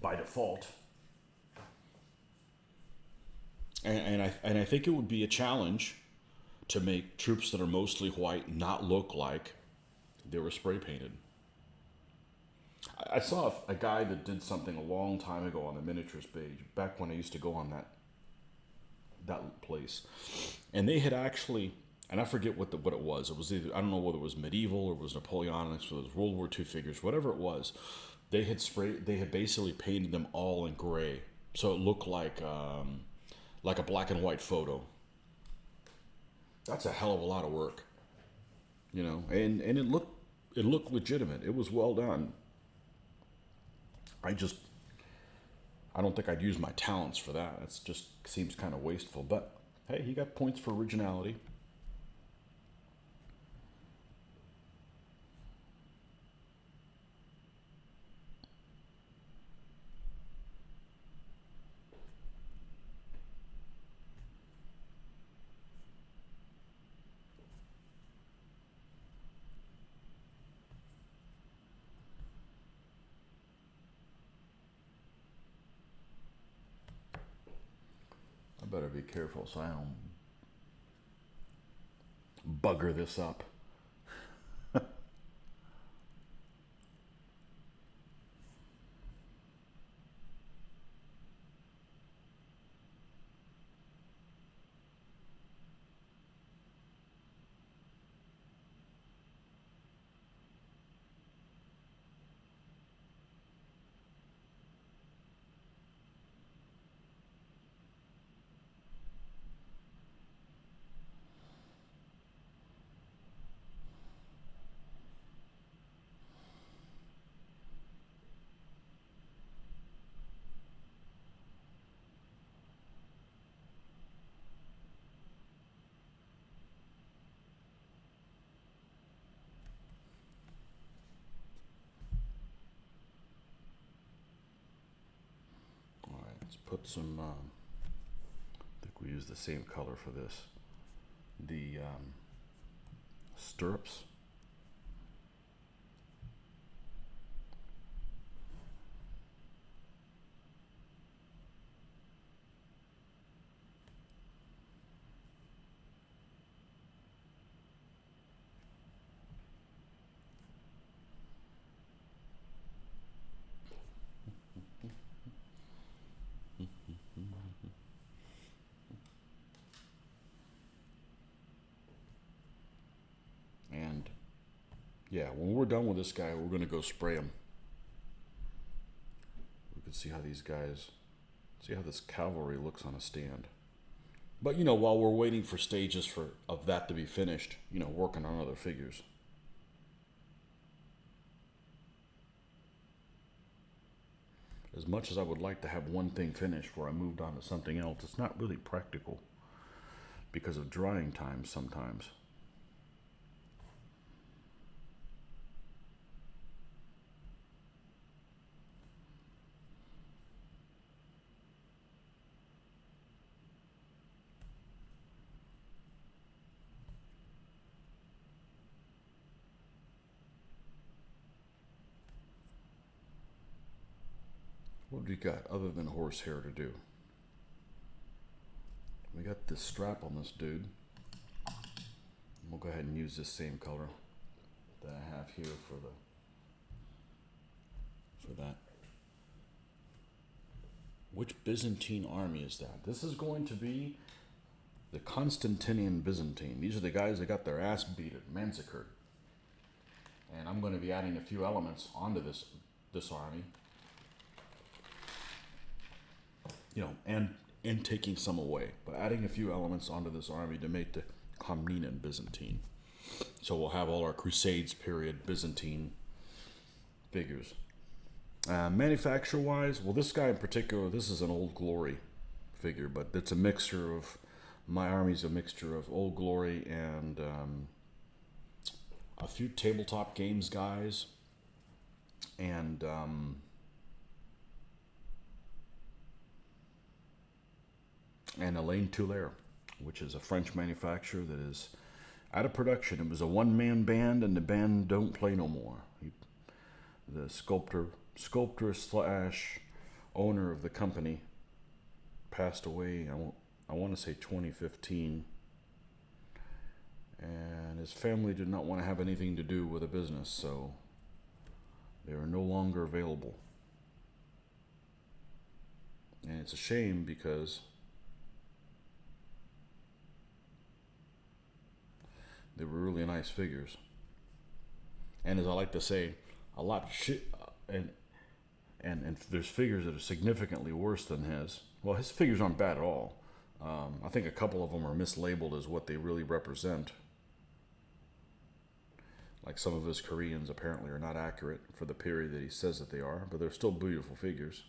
by default. And I think it would be a challenge to make troops that are mostly white not look like they were spray painted. I saw a guy that did something a long time ago on the miniatures page, back when I used to go on that place, and they had actually, and I forget what it was. It was either, I don't know whether it was medieval or it was Napoleonic, or it was World War II figures, whatever it was. They had basically painted them all in gray, so it looked like a black and white photo. That's a hell of a lot of work, you know, and it looked legitimate. It was well done. I don't think I'd use my talents for that. It just seems kind of wasteful. But hey, he got points for originality. I better be careful so I don't bugger this up. All right, let's put some. I think we use the same color for this. The stirrups. And yeah, when we're done with this guy, we're going to go spray him. We can see how this cavalry looks on a stand. But, you know, while we're waiting for stages of that to be finished, you know, working on other figures. As much as I would like to have one thing finished where I moved on to something else, it's not really practical because of drying time sometimes. What do we got other than horsehair to do? We got this strap on this dude. We'll go ahead and use this same color that I have here for that. Which Byzantine army is that? This is going to be the Constantinian Byzantine. These are the guys that got their ass beat at massacred. And I'm going to be adding a few elements onto this army. You know, and taking some away. But adding a few elements onto this army to make the Comnenian Byzantine. So we'll have all our Crusades period Byzantine figures. Manufacture-wise, well, this guy in particular, this is an Old Glory figure, but it's a mixture of, my army's a mixture of Old Glory and a few tabletop games guys, and Alain Toulaire, which is a French manufacturer that is out of production. It was a one-man band, and the band don't play no more. The sculptor slash owner of the company passed away, I want to say 2015, and his family did not want to have anything to do with the business, so they are no longer available. And it's a shame because they were really nice figures. And as I like to say, a lot of shit, and there's figures that are significantly worse than his. Well, his figures aren't bad at all. I think a couple of them are mislabeled as what they really represent. Like some of his Koreans apparently are not accurate for the period that he says that they are, but they're still beautiful figures.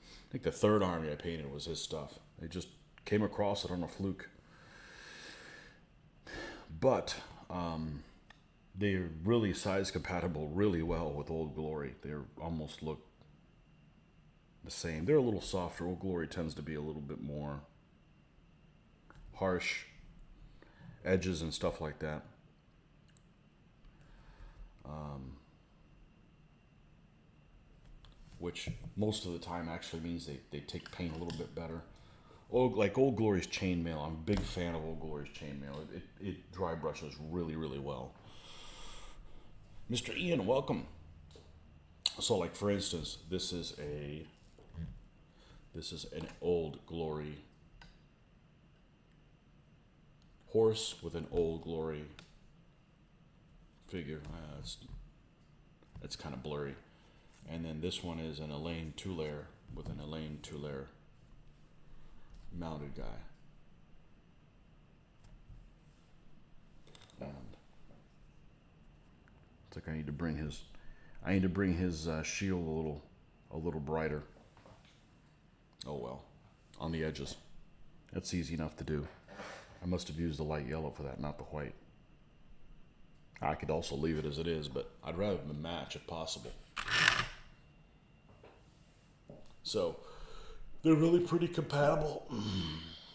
I think the third army I painted was his stuff. They just came across it on a fluke. But they're really size compatible really well with Old Glory. They almost look the same. They're a little softer. Old Glory tends to be a little bit more harsh edges and stuff like that. Which most of the time actually means they take paint a little bit better. Like Old Glory's chainmail, I'm a big fan of Old Glory's chainmail. It dry brushes really, really well. Mr. Ian, welcome. So, like for instance, this is an Old Glory horse with an Old Glory figure. It's kind of blurry. And then this one is an Alain Toulaire with an Alain Toulaire mounted guy. And it's like I need to bring his shield a little brighter. Oh well, on the edges. That's easy enough to do. I must have used the light yellow for that, not the white. I could also leave it as it is, but I'd rather them match if possible. So, they're really pretty compatible.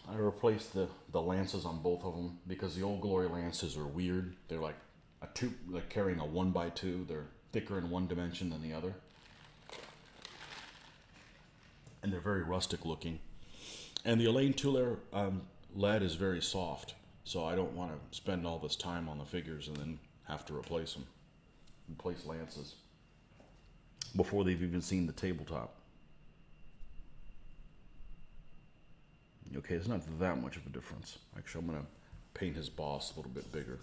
I replaced the lances on both of them because the Old Glory lances are weird. They're like carrying a 1x2. They're thicker in one dimension than the other. And they're very rustic looking. And the Alain Toulaire lead is very soft. So I don't want to spend all this time on the figures and then have to replace them. Replace lances before they've even seen the tabletop. Okay, it's not that much of a difference. Actually, I'm going to paint his boss a little bit bigger.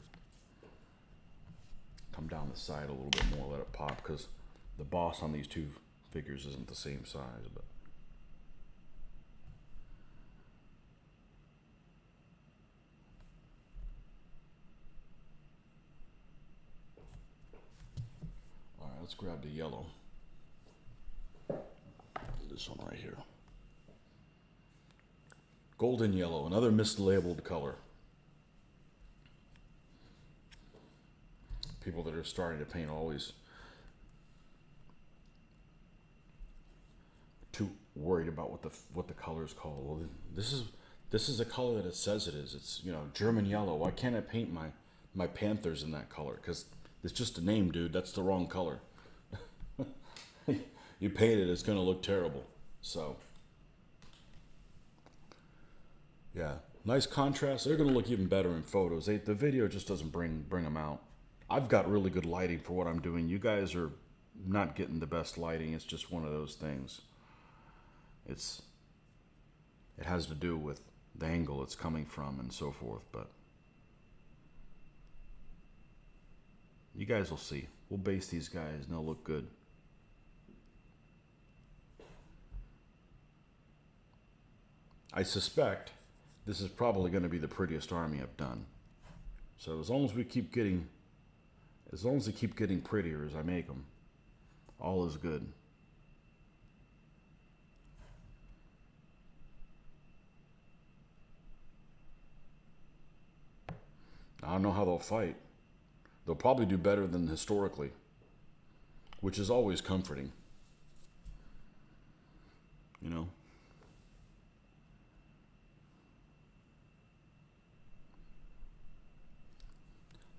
Come down the side a little bit more, let it pop, because the boss on these two figures isn't the same size. But all right, let's grab the yellow. This one right here. Golden yellow, another mislabeled color. People that are starting to paint always too worried about what the color is called. Well, this is a color that it says it is. It's, German yellow. Why can't I paint my Panthers in that color? Because it's just a name, dude. That's the wrong color. You paint it, it's going to look terrible. So, yeah, nice contrast. They're going to look even better in photos. The video just doesn't bring them out. I've got really good lighting for what I'm doing. You guys are not getting the best lighting. It's just one of those things. It's it has to do with the angle it's coming from and so forth, but you guys will see. We'll base these guys and they'll look good. I suspect this is probably going to be the prettiest army I've done. So as long as they keep getting prettier as I make them, all is good. I don't know how they'll fight. They'll probably do better than historically, which is always comforting. You know?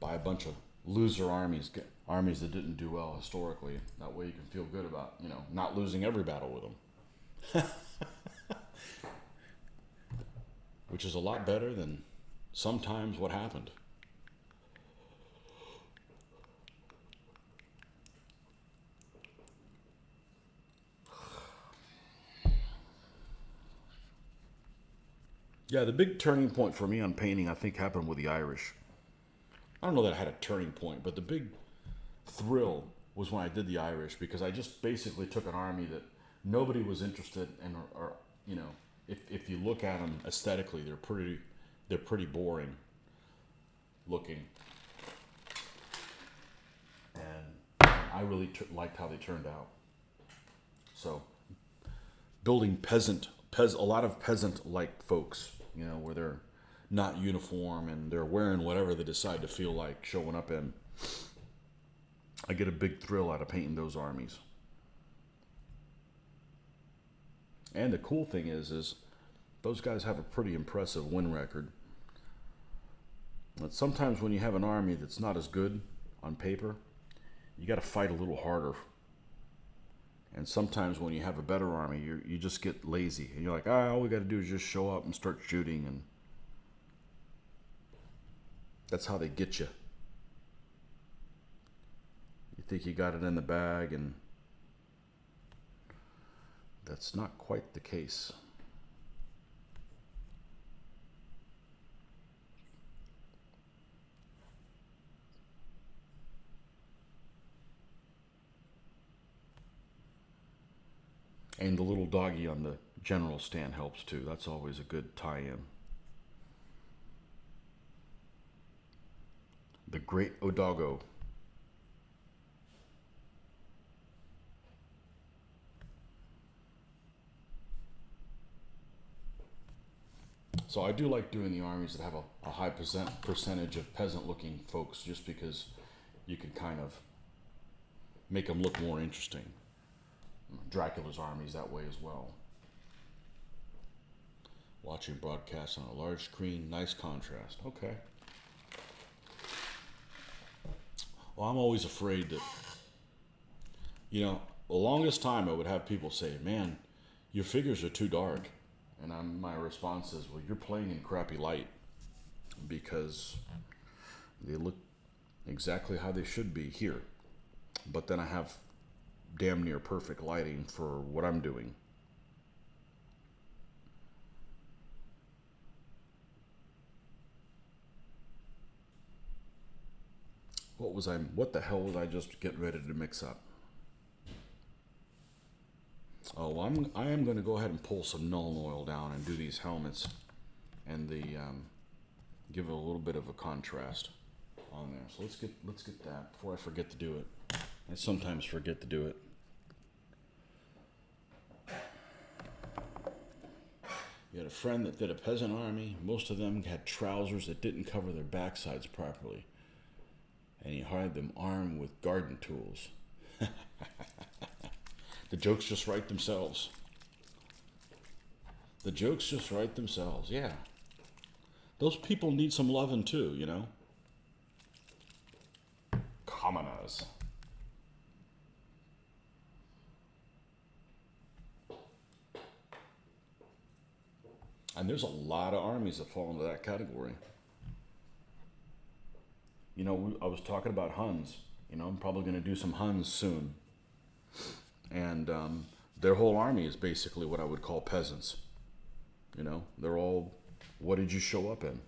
Buy a bunch of loser armies that didn't do well historically. That way you can feel good about, not losing every battle with them. Which is a lot better than sometimes what happened. Yeah, the big turning point for me on painting, I think, happened with the Irish. I don't know that I had a turning point, but the big thrill was when I did the Irish, because I just basically took an army that nobody was interested in, or if you look at them aesthetically, they're pretty boring looking, and I really liked how they turned out. So building a lot of peasant-like folks, where they're not uniform and they're wearing whatever they decide to feel like showing up in. I get a big thrill out of painting those armies. And the cool thing is those guys have a pretty impressive win record. But sometimes when you have an army that's not as good on paper, you got to fight a little harder. And sometimes when you have a better army, you just get lazy. And you're like, all we got to do is just show up and start shooting. And that's how they get you. You think you got it in the bag, and that's not quite the case. And the little doggy on the general stand helps too. That's always a good tie-in. The Great Odago. So I do like doing the armies that have a high percentage of peasant-looking folks, just because you can kind of make them look more interesting. Dracula's armies that way as well. Watching broadcasts on a large screen, nice contrast. Okay. Well, I'm always afraid that, the longest time I would have people say, man, your figures are too dark. And my response is, well, you're playing in crappy light, because they look exactly how they should be here. But then I have damn near perfect lighting for what I'm doing. What the hell was I just getting ready to mix up? Oh, I am going to go ahead and pull some Nuln Oil down and do these helmets, and give it a little bit of a contrast on there. So let's get that before I forget to do it. I sometimes forget to do it. You had a friend that did a peasant army. Most of them had trousers that didn't cover their backsides properly, and he hired them armed with garden tools. The jokes just write themselves. The jokes just write themselves, yeah. Those people need some loving too, Commoners. And there's a lot of armies that fall into that category. I was talking about Huns. I'm probably going to do some Huns soon. And their whole army is basically what I would call peasants. You know, they're all, what did you show up in?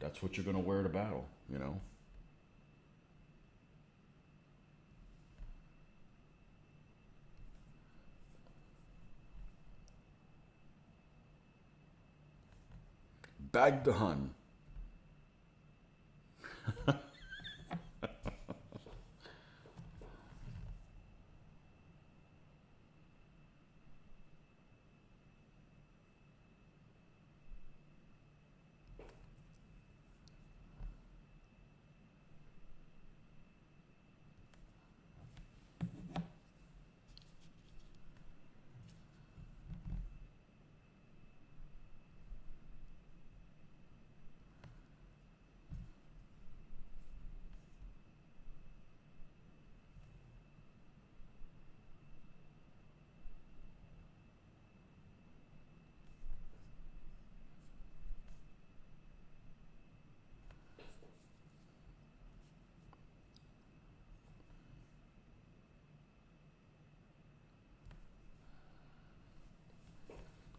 That's what you're going to wear to battle, you know. Bag the Hun.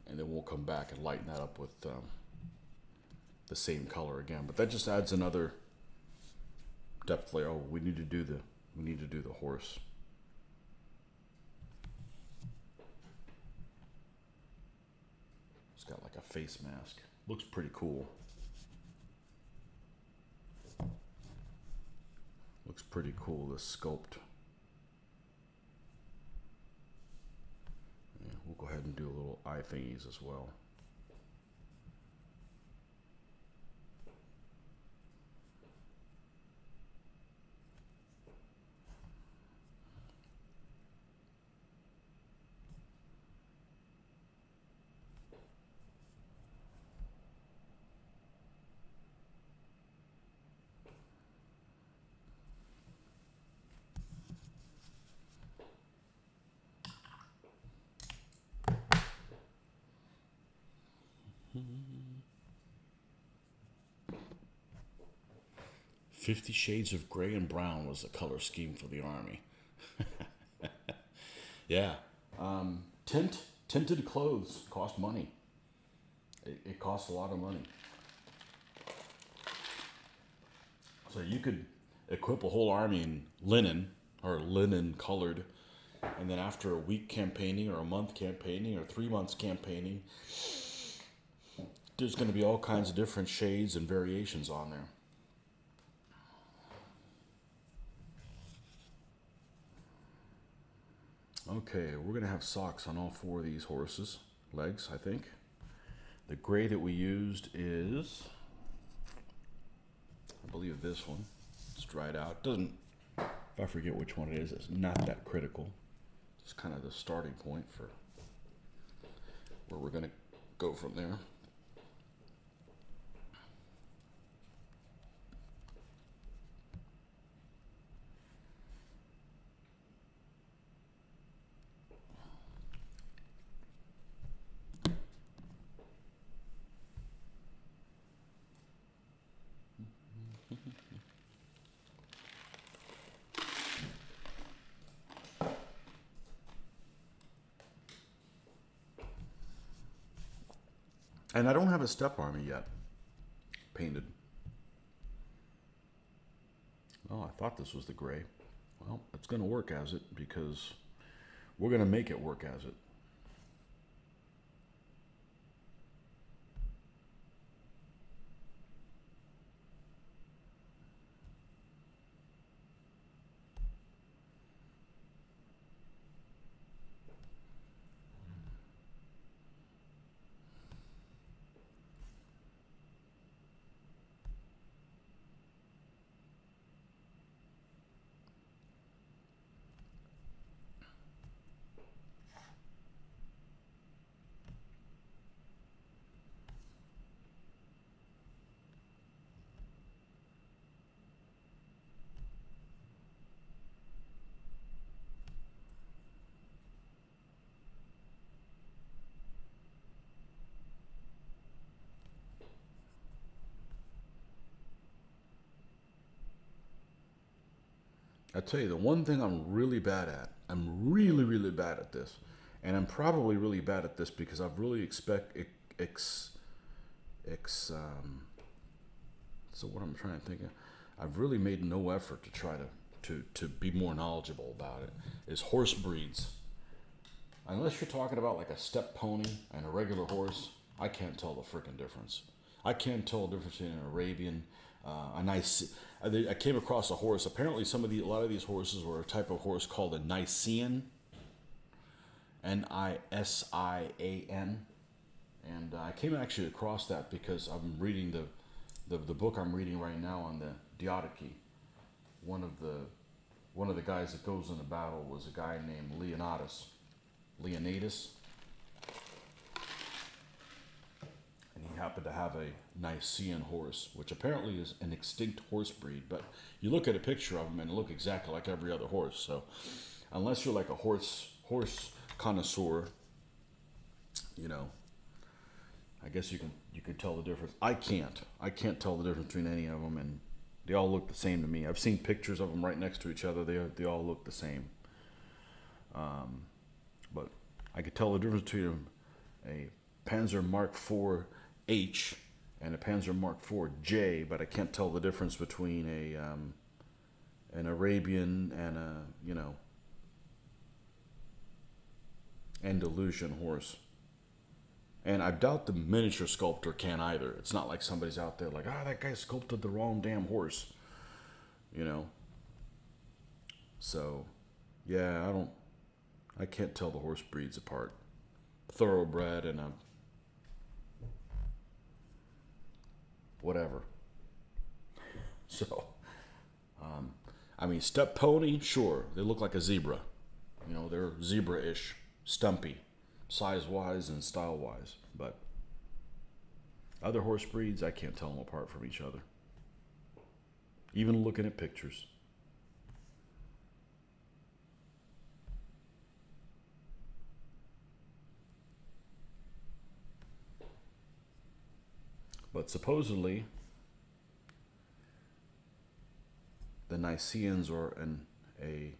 And then we'll come back and lighten that up with the same color again. But that just adds another depth layer. Oh, we need to do the horse. It's got like a face mask. Looks pretty cool. Looks pretty cool, this sculpt. Yeah, we'll go ahead and do a little eye thingies as well. $50 of gray and brown was the color scheme for the army. Yeah. Tinted clothes cost money. It costs a lot of money. So you could equip a whole army in linen, or linen colored, and then after a week campaigning, or a month campaigning, or 3 months campaigning, there's going to be all kinds of different shades and variations on there. Okay, we're going to have socks on all 4 of these horses' legs, I think. The gray that we used is, I believe, this one. It's dried out. Doesn't, if I forget which one it is, it's not that critical. It's kind of the starting point for where we're going to go from there. And I don't have a step army yet painted. Oh, I thought this was the gray. Well, it's going to work as it because we're going to make it work as it. I tell you, the one thing I'm really bad at, I'm really, really bad at this, and I'm probably really bad at this because I've really so what I'm trying to think of, I've really made no effort to try to be more knowledgeable about it, is horse breeds. Unless you're talking about like a step pony and a regular horse, I can't tell the freaking difference. I can't tell the difference between an Arabian, a nice. I came across a horse. Apparently, a lot of these horses were a type of horse called a Nicean, Nisian, and I came actually across that because I'm reading the book I'm reading right now on the Diadochi. One of the guys that goes into battle was a guy named Leonidas, and he happened to have a Nicean horse, which apparently is an extinct horse breed. But you look at a picture of him and they look exactly like every other horse. So unless you're like a horse connoisseur, you know, I guess you can tell the difference. I can't tell the difference between any of them, and they all look the same to me. I've seen pictures of them right next to each other. They all look the same. But I could tell the difference between a Panzer Mark IV H and a Panzer Mark IV J, but I can't tell the difference between an Arabian and a Andalusian horse. And I doubt the miniature sculptor can either. It's not like somebody's out there like, that guy sculpted the wrong damn horse, you know. So, yeah, I can't tell the horse breeds apart. Thoroughbred and a whatever. So, I mean, step pony, sure, they look like a zebra. You know, they're zebra-ish, stumpy, size-wise and style-wise. But other horse breeds, I can't tell them apart from each other. Even looking at pictures. But supposedly, the Niceans are a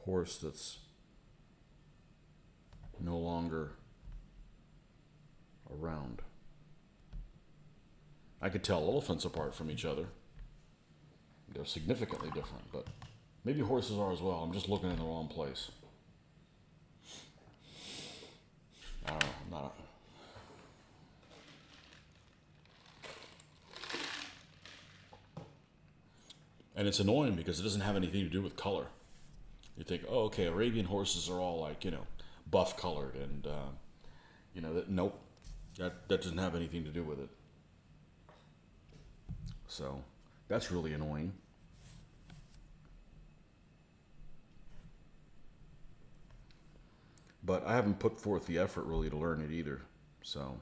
horse that's no longer around. I could tell elephants apart from each other. They're significantly different, but maybe horses are as well. I'm just looking in the wrong place. I don't know. I'm not. And it's annoying because it doesn't have anything to do with color. You think, oh, okay, Arabian horses are all like, buff colored, and nope, that doesn't have anything to do with it. So that's really annoying. But I haven't put forth the effort really to learn it either. So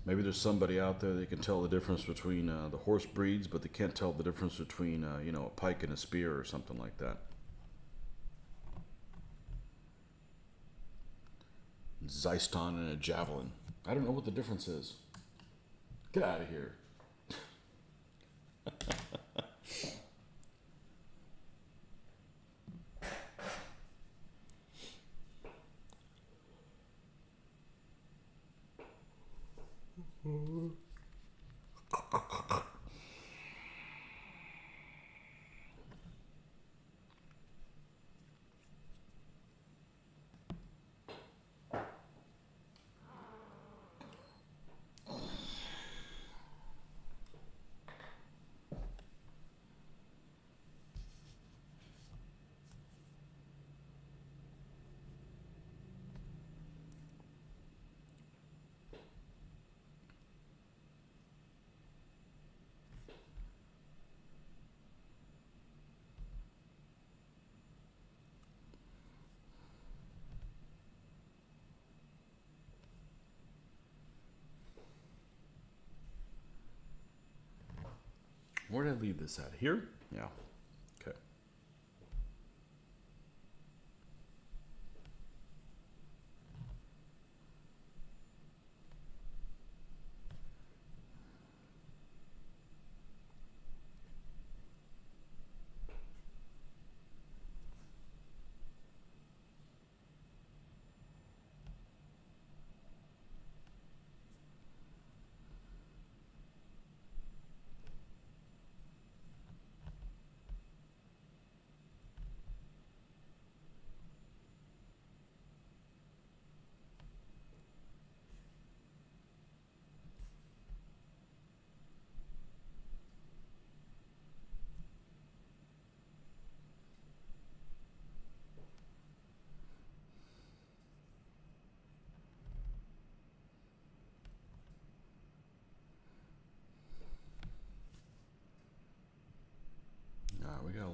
maybe there's somebody out there that can tell the difference between the horse breeds, but they can't tell the difference between a pike and a spear or something like that. Zeiston and a javelin. I don't know what the difference is. Get out of here. Where did I leave this at? Here? Yeah. Okay.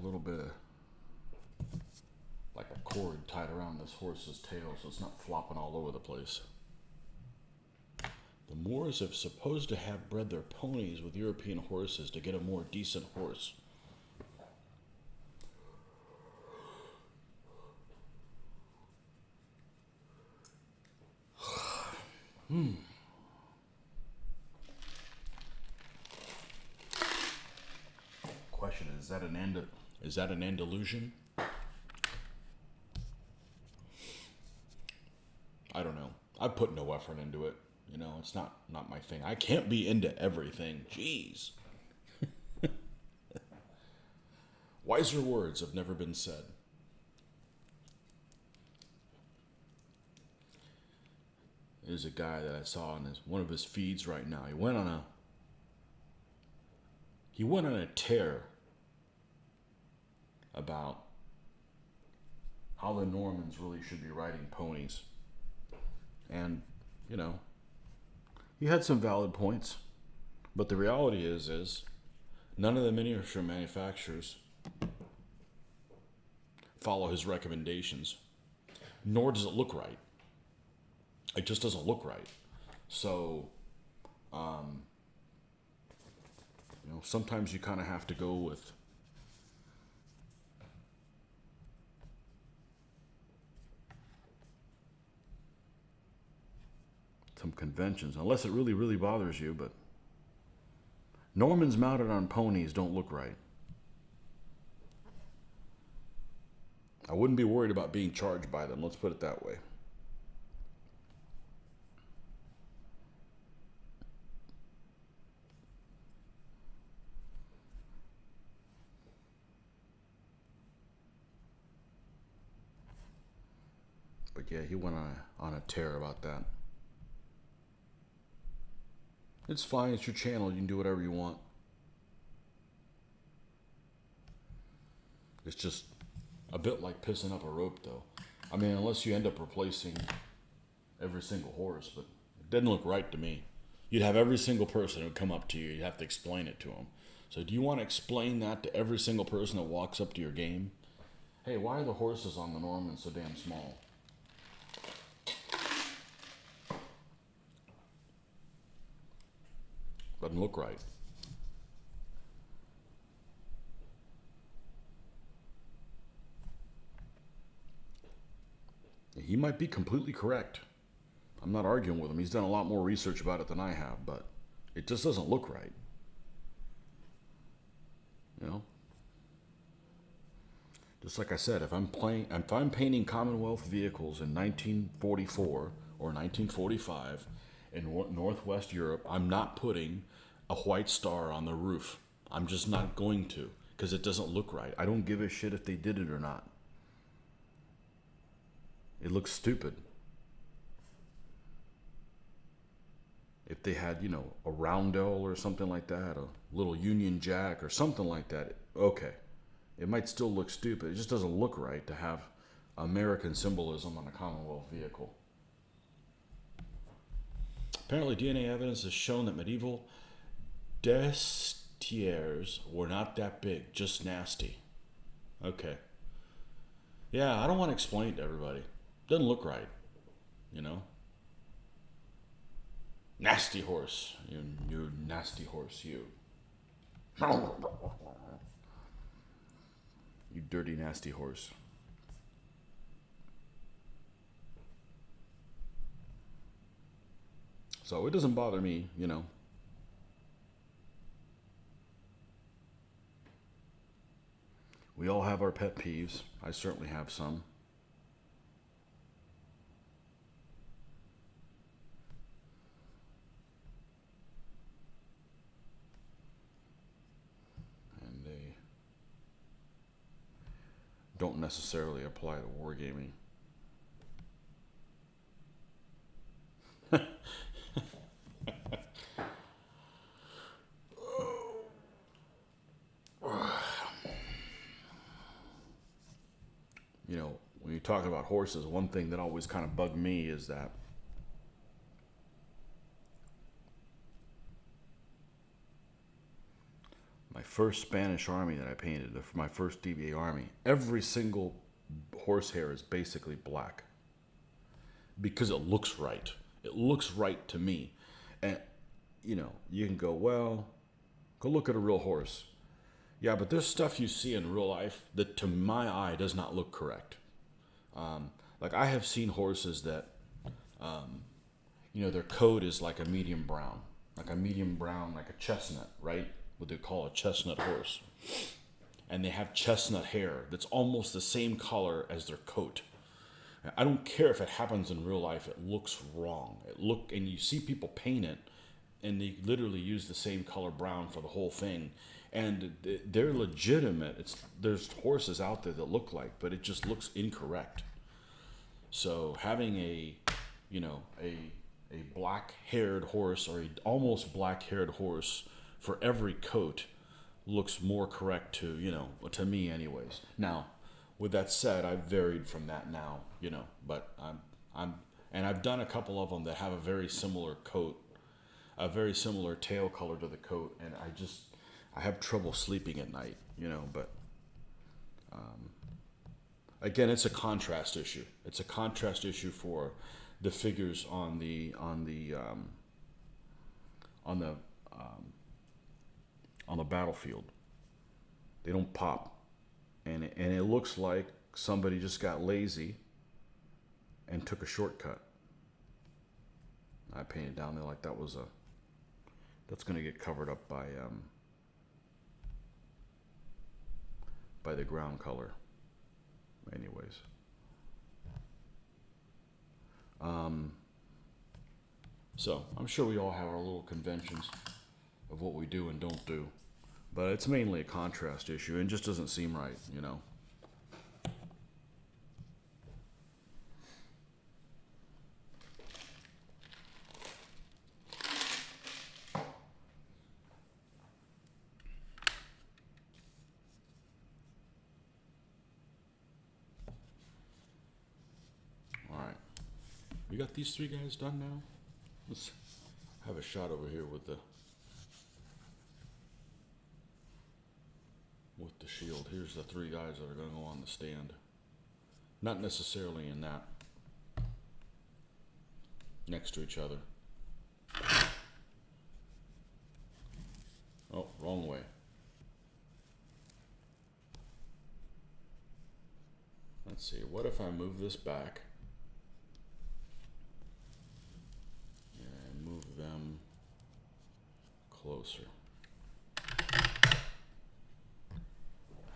a little bit of like a cord tied around this horse's tail so it's not flopping all over the place. The Moors have supposed to have bred their ponies with European horses to get a more decent horse. Question is that an Andalusian? I don't know. I put no effort into it. You know, it's not my thing. I can't be into everything. Jeez. Wiser words have never been said. There's a guy that I saw on one of his feeds right now. He went on a tear about how the Normans really should be riding ponies. And, you know, he had some valid points. But the reality is none of the miniature manufacturers follow his recommendations, nor does it look right. It just doesn't look right. So, you know, sometimes you kind of have to go with some conventions, unless it really, really bothers you. But Normans mounted on ponies don't look right. I wouldn't be worried about being charged by them, let's put it that way. But yeah, he went on a tear about that. It's fine, it's your channel, you can do whatever you want. It's just a bit like pissing up a rope, though. I mean, unless you end up replacing every single horse, but it doesn't look right to me. You'd have every single person who would come up to you, you'd have to explain it to them. So do you want to explain that to every single person that walks up to your game? Hey, why are the horses on the Normans so damn small? Doesn't look right. He might be completely correct. I'm not arguing with him. He's done a lot more research about it than I have, but it just doesn't look right. You know? Just like I said, if I'm painting Commonwealth vehicles in 1944 or 1945 in Northwest Europe, I'm not putting a white star on the roof. I'm just not going to, because it doesn't look right. I don't give a shit if they did it or not. It looks stupid. If they had, you know, a roundel or something like that, a little Union Jack or something like that, okay. It might still look stupid. It just doesn't look right to have American symbolism on a Commonwealth vehicle. Apparently, DNA evidence has shown that medieval destiers were not that big, just nasty. Okay. Yeah, I don't want to explain it to everybody. Doesn't look right, you know? Nasty horse. You nasty horse, you. You dirty, nasty horse. So it doesn't bother me, you know. We all have our pet peeves. I certainly have some. And they don't necessarily apply to wargaming. You know, when you talk about horses, one thing that always kind of bugged me is that my first Spanish army that I painted, for my first DBA army, every single horsehair is basically black because it looks right. It looks right to me. And, you know, you can go, well, go look at a real horse. Yeah, but there's stuff you see in real life that to my eye does not look correct. Like I have seen horses that, you know, their coat is like a medium brown, like a chestnut, right? What they call a chestnut horse. And they have chestnut hair that's almost the same color as their coat. I don't care if it happens in real life. It looks wrong. And you see people paint it, and they literally use the same color brown for the whole thing, and they're legitimate. There's horses out there that look like, but it just looks incorrect. So having a black-haired horse or a almost black-haired horse for every coat looks more correct to me anyways. Now, with that said, I've varied from that now, but I've done a couple of them that have a very similar coat, a very similar tail color to the coat, and I have trouble sleeping at night, but again, it's a contrast issue. It's a contrast issue for the figures on the battlefield. They don't pop, and it looks like somebody just got lazy and took a shortcut. I painted down there like that's going to get covered up by the ground color. Anyways, so I'm sure we all have our little conventions of what we do and don't do, but it's mainly a contrast issue and just doesn't seem right, We got these three guys done now. Let's have a shot over here with the shield. Here's the three guys that are going to go on the stand. Not necessarily in that. Next to each other. Oh, wrong way. Let's see. What if I move this back? Move them closer.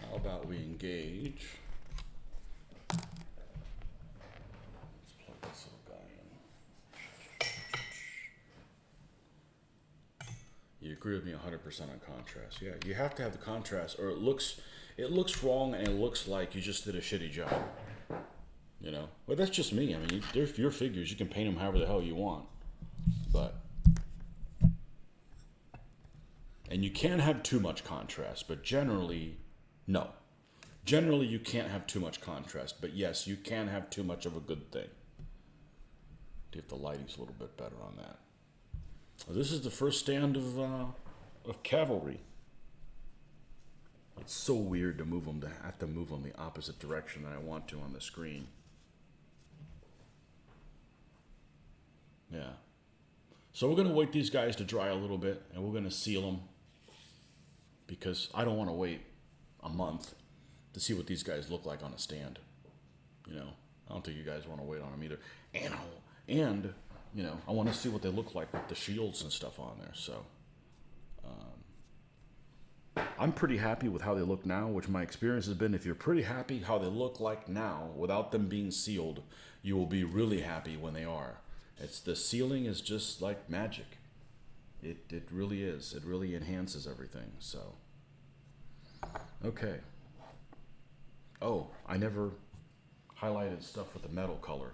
How about we engage? Let's plug this little guy in. You agree with me 100% on contrast. Yeah, you have to have the contrast, or it looks wrong, and it looks like you just did a shitty job. But that's just me. I mean, they're your figures. You can paint them however the hell you want. And you can't have too much contrast, but generally, no. Generally, you can't have too much contrast, but yes, you can have too much of a good thing. See if the lighting's a little bit better on that. Well, this is the first stand of Cavalry. It's so weird to move them. I have to move them the opposite direction that I want to on the screen. Yeah. So we're going to wait these guys to dry a little bit, and we're going to seal them, because I don't want to wait a month to see what these guys look like on a stand. I don't think you guys want to wait on them either. And I want to see what they look like with the shields and stuff on there. So I'm pretty happy with how they look now, which my experience has been, if you're pretty happy how they look like now without them being sealed, you will be really happy when they are. The sealing is just like magic. It really is. It really enhances everything. So, okay. Oh, I never highlighted stuff with the metal color.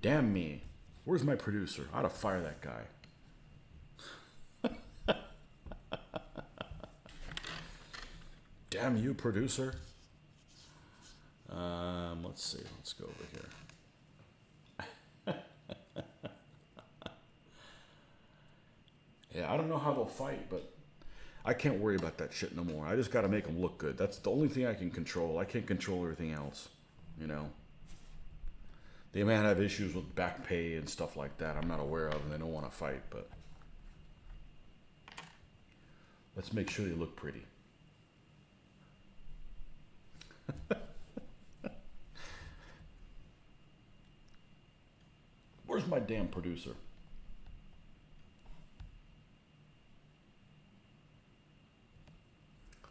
Damn me. Where's my producer? I ought to fire that guy. Damn you, producer. Let's see. Let's go over here. Yeah, I don't know how they'll fight, but I can't worry about that shit no more. I just got to make them look good. That's the only thing I can control. I can't control everything else, you know. They may have issues with back pay and stuff like that I'm not aware of, and they don't want to fight, but let's make sure they look pretty. Where's my damn producer?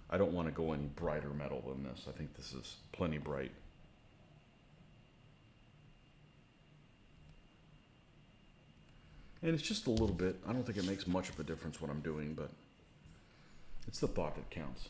I don't want to go any brighter metal than this. I think this is plenty bright. And it's just a little bit. I don't think it makes much of a difference what I'm doing, but it's the thought that counts.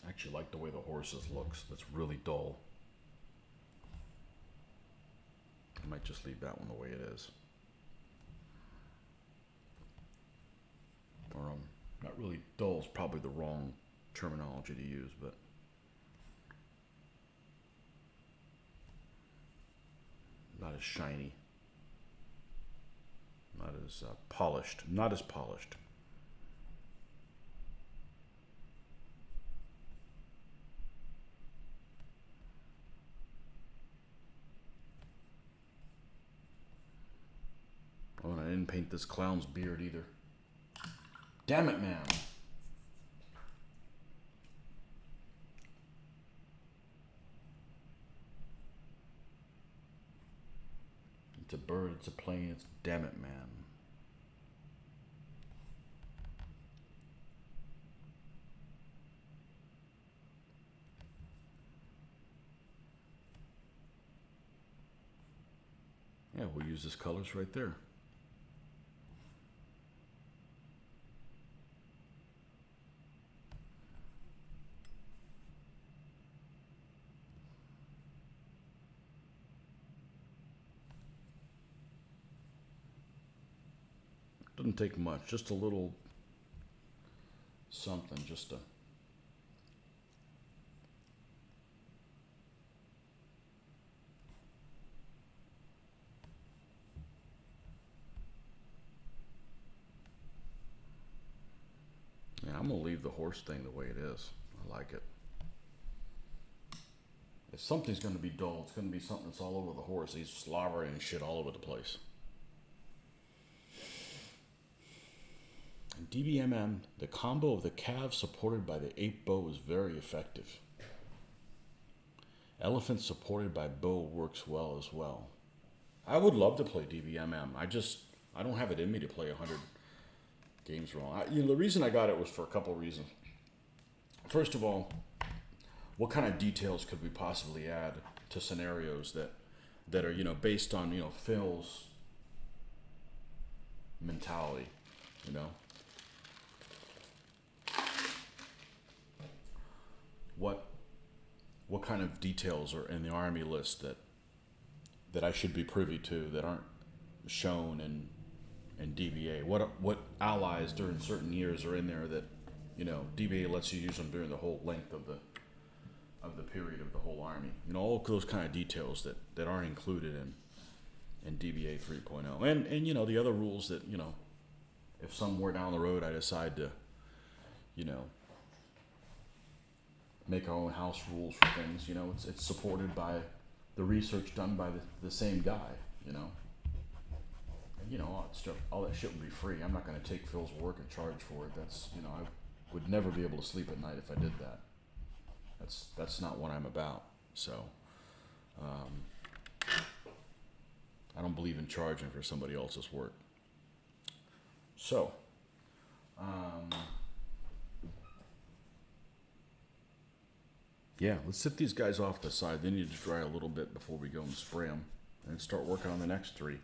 I actually like the way the horses looks. That's really dull. I might just leave that one the way it is. Or not really dull is probably the wrong terminology to use, but not as shiny. Not as polished. Not as polished. Oh, and I didn't paint this clown's beard either. Damn it, man. It's a bird, it's a plane, it's damn it, man. Yeah, we'll use this colors right there. Doesn't take much, just a little something, just to yeah, I'm gonna leave the horse thing the way it is. I like it. If something's gonna be dull, it's gonna be something that's all over the horse. He's slobbering and shit all over the place. In DBMM, the combo of the calves supported by the ape bow is very effective. Elephant supported by bow works well as well. I would love to play DBMM. I don't have it in me to play 100 games wrong. The reason I got it was for a couple reasons. First of all, what kind of details could we possibly add to scenarios that are based on Phil's mentality, what kind of details are in the army list that I should be privy to that aren't shown in DBA? What allies during certain years are in there that DBA lets you use them during the whole length of the period of the whole army? All those kind of details that aren't included in DBA 3.0. And the other rules that if somewhere down the road I decide to make our own house rules for things, it's supported by the research done by the same guy, And all that shit would be free. I'm not going to take Phil's work and charge for it. That's I would never be able to sleep at night if I did that. That's not what I'm about. So I don't believe in charging for somebody else's work. So Yeah, let's sit these guys off the side. They need to dry a little bit before we go and spray them. And start working on the next 3.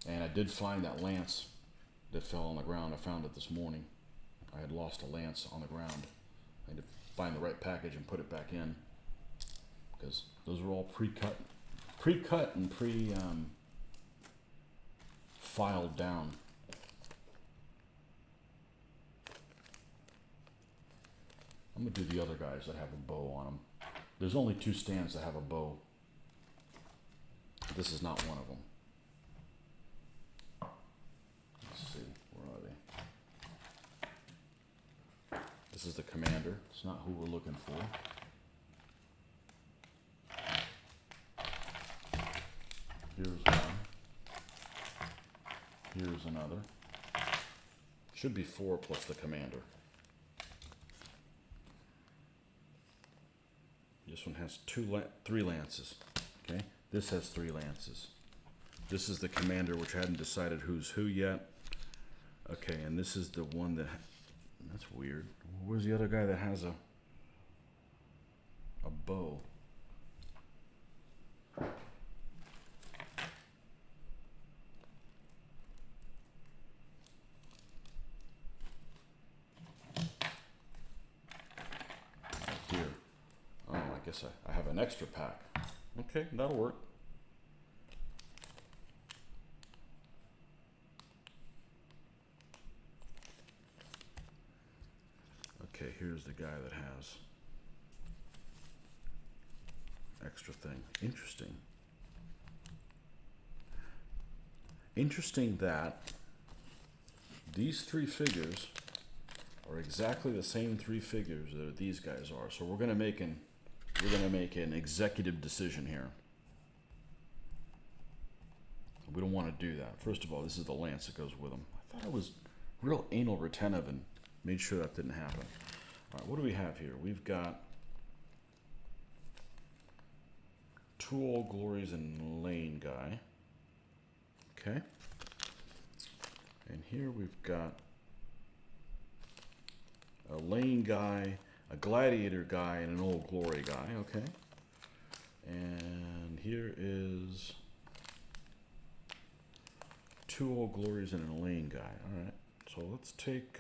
And I did find that lance that fell on the ground. I found it this morning. I had lost a lance on the ground. I had to find the right package and put it back in. Because those were all pre-cut and filed down. I'm gonna do the other guys that have a bow on them. There's only 2 stands that have a bow. This is not one of them. Let's see, where are they? This is the commander. It's not who we're looking for. Here's one. Here's another. Should be 4 plus the commander. This one has 3 lances. Okay, this has 3 lances. This is the commander, which I hadn't decided who's who yet. Okay, and this is the one that, that's weird. Where's the other guy that has a bow? Here. Oh, I guess I have an extra pack. Okay, that'll work. Okay, here's the guy that has extra thing. Interesting. Interesting that these 3 figures are exactly the same 3 figures that these guys are. So we're gonna make an executive decision here. We don't want to do that. First of all, this is the lance that goes with them. I thought I was real anal retentive and made sure that didn't happen. All right, what do we have here? We've got 2 Old Glories and Lane guy. Okay. And here we've got a Lane guy, a Gladiator guy, and an Old Glory guy. Okay. And here is 2 Old Glories and a Lane guy. All right. So let's take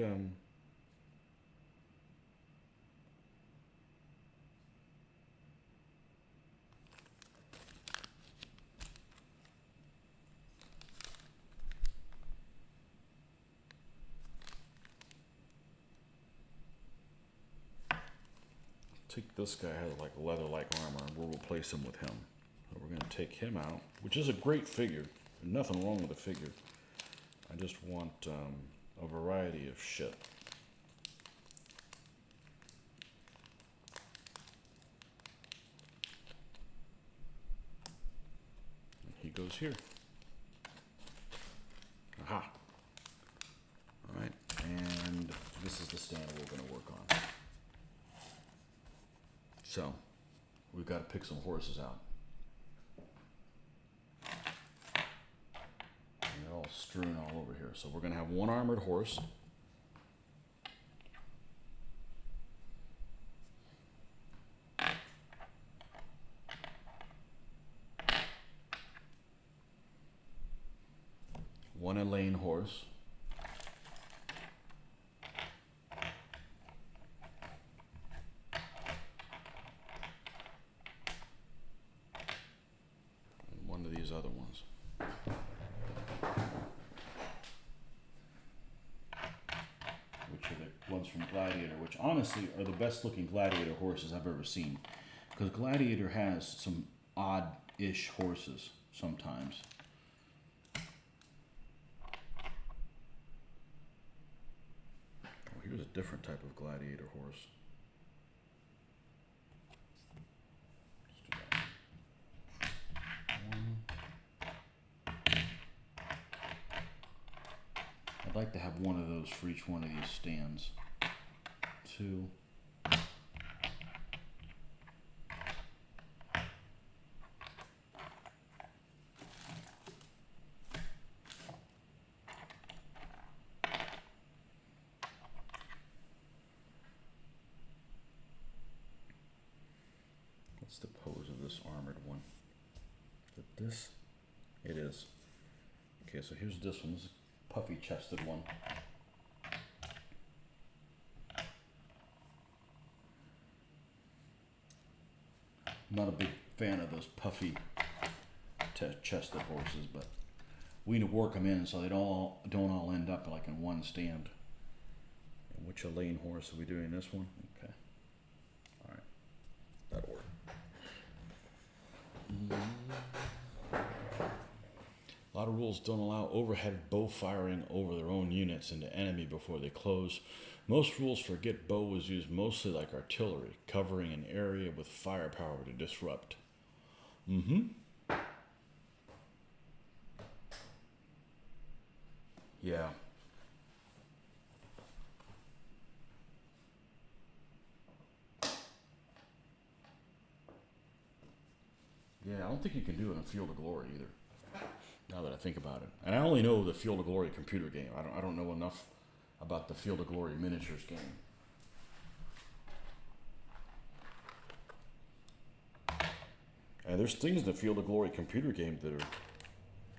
this guy has like leather-like armor, and we'll replace him with him. So we're going to take him out, which is a great figure. Nothing wrong with the figure. I just want a variety of shit. And he goes here. Aha. All right, and this is the stand we're going to work on. So, we've got to pick some horses out. And they're all strewn all over here. So we're going to have 1 armored horse. One Lane horse. Other ones. Which are the ones from Gladiator, which honestly are the best looking Gladiator horses I've ever seen. Because Gladiator has some odd-ish horses sometimes. Oh, here's a different type of Gladiator horse. I'd like to have one of those for each one of these stands. 2. What's the pose of this armored one? Is it this? It is. Okay, so here's this one. This is a puffy chested one. I'm not a big fan of those puffy chested horses, but we need to work them in so they don't all end up like in one stand. And which lane horse are we doing? This one? Okay. All right. That'll work. A lot of rules don't allow overhead bow firing over their own units into enemy before they close. Most rules forget bow was used mostly like artillery, covering an area with firepower to disrupt. Yeah. Yeah, I don't think you can do it in Field of Glory either. Now that I think about it, and I only know the Field of Glory computer game. I don't know enough about the Field of Glory miniatures game. And there's things in the Field of Glory computer game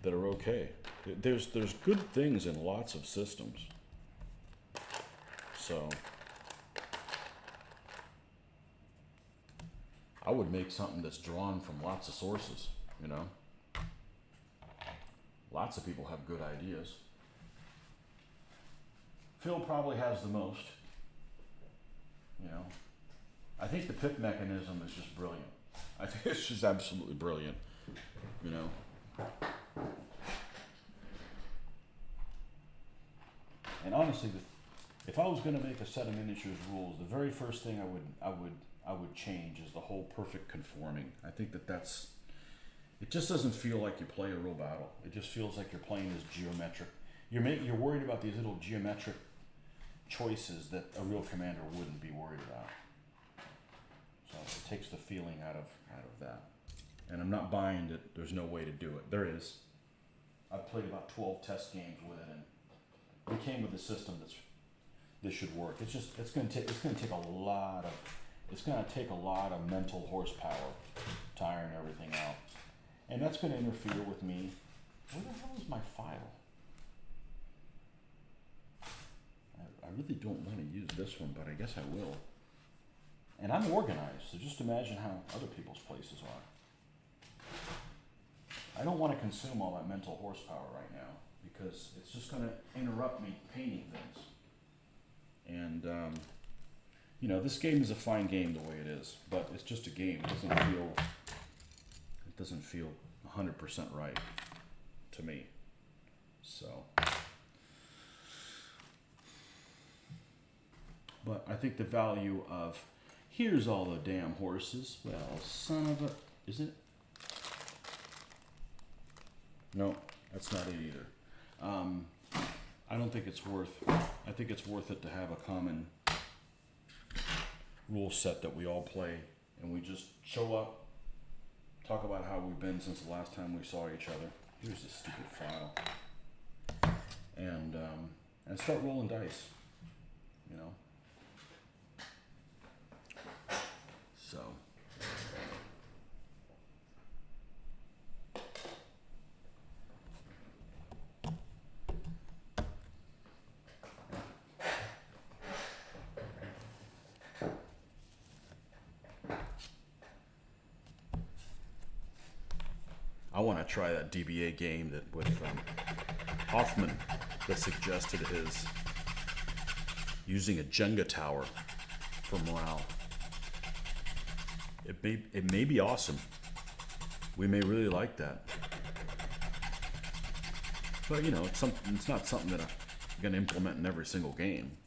that are okay. There's good things in lots of systems. So I would make something that's drawn from lots of sources, you know. Lots of people have good ideas. Phil probably has the most, you know. I think the pip mechanism is just brilliant. I think it's just absolutely brilliant, you know. And honestly, if I was going to make a set of miniatures rules, the very first thing I would change is the whole perfect conforming. I think that's. It just doesn't feel like you play a real battle. It just feels like you're playing this geometric. You're worried about these little geometric choices that a real commander wouldn't be worried about. So it takes the feeling out of that. And I'm not buying that there's no way to do it. There is. I've played about 12 test games with it, and we came with a system this should work. It's going to take a lot of mental horsepower to iron everything out. And that's going to interfere with me. Where the hell is my file? I really don't want to use this one, but I guess I will. And I'm organized, so just imagine how other people's places are. I don't want to consume all that mental horsepower right now because it's just going to interrupt me painting things. And, you know, this game is a fine game the way it is, but it's just a game. It doesn't feel 100% right to me. So, but I think the value of here's all the damn horses. Well, son of a, is it? No, that's not it either. I don't think it's worth. I think it's worth it to have a common rule set that we all play, and we just show up. Talk about how we've been since the last time we saw each other. Here's this stupid file. And start rolling dice, you know. So. I want to try that DBA game that with Hoffman that suggested his using a Jenga tower for morale. It may be awesome. We may really like that. But you know, it's not something that I'm going to implement in every single game.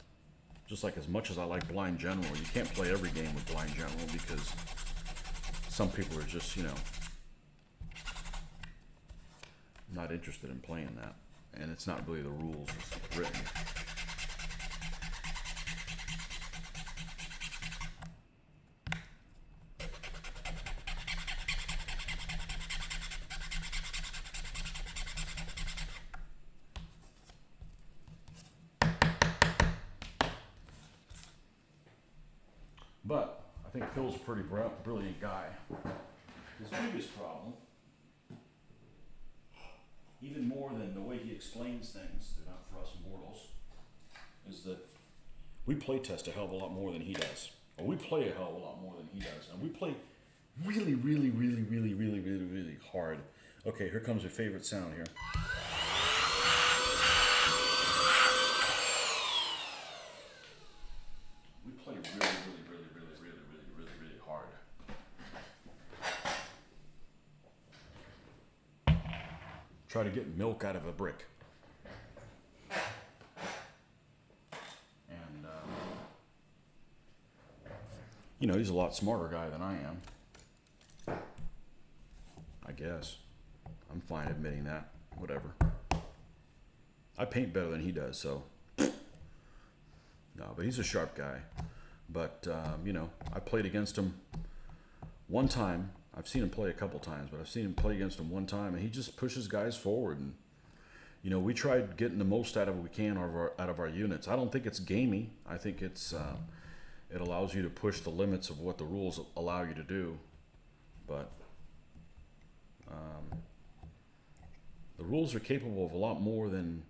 Just like as much as I like Blind General, you can't play every game with Blind General because some people are just, you know, not interested in playing that, and it's not really the rules as written. But I think Phil's a pretty brilliant guy. His biggest problem, even more than the way he explains things, they're not for us mortals, is that we play test a hell of a lot more than he does. Or we play a hell of a lot more than he does. And we play really, really, really, really, really, really, really hard. Okay, here comes your favorite sound here. We play really, really, really, really, really, really, really, really hard. Try to get milk out of a brick. And, you know, he's a lot smarter guy than I am. I guess. I'm fine admitting that. Whatever. I paint better than he does, so. No, but he's a sharp guy. But, you know, I played against him one time. I've seen him play a couple times, but I've seen him play against him one time, and he just pushes guys forward. And, you know, we tried getting the most out of what we can out of our units. I don't think it's gamey. I think it's it allows you to push the limits of what the rules allow you to do. But the rules are capable of a lot more than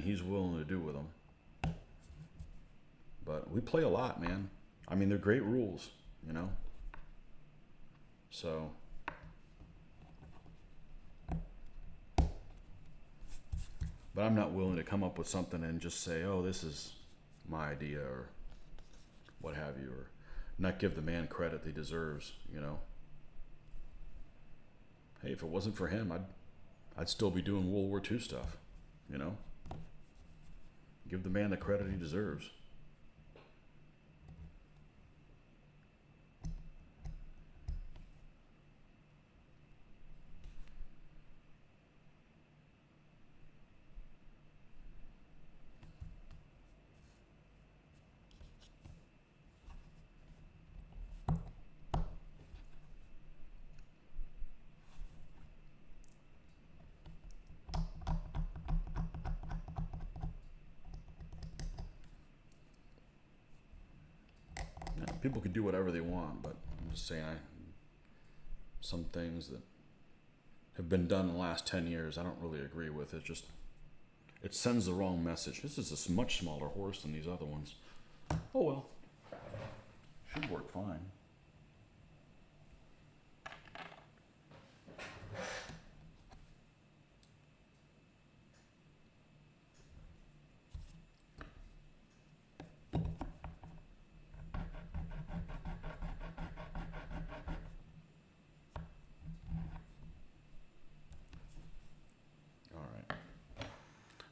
he's willing to do with them. But we play a lot, man. I mean, they're great rules, you know. So, but I'm not willing to come up with something and just say, oh, this is my idea or what have you, or not give the man credit he deserves, you know. Hey, if it wasn't for him, I'd still be doing World War II stuff, you know. Give the man the credit he deserves. People can do whatever they want, but I'm just saying, some things that have been done in the last 10 years, I don't really agree with. It sends the wrong message. This is a much smaller horse than these other ones. Oh well, should work fine.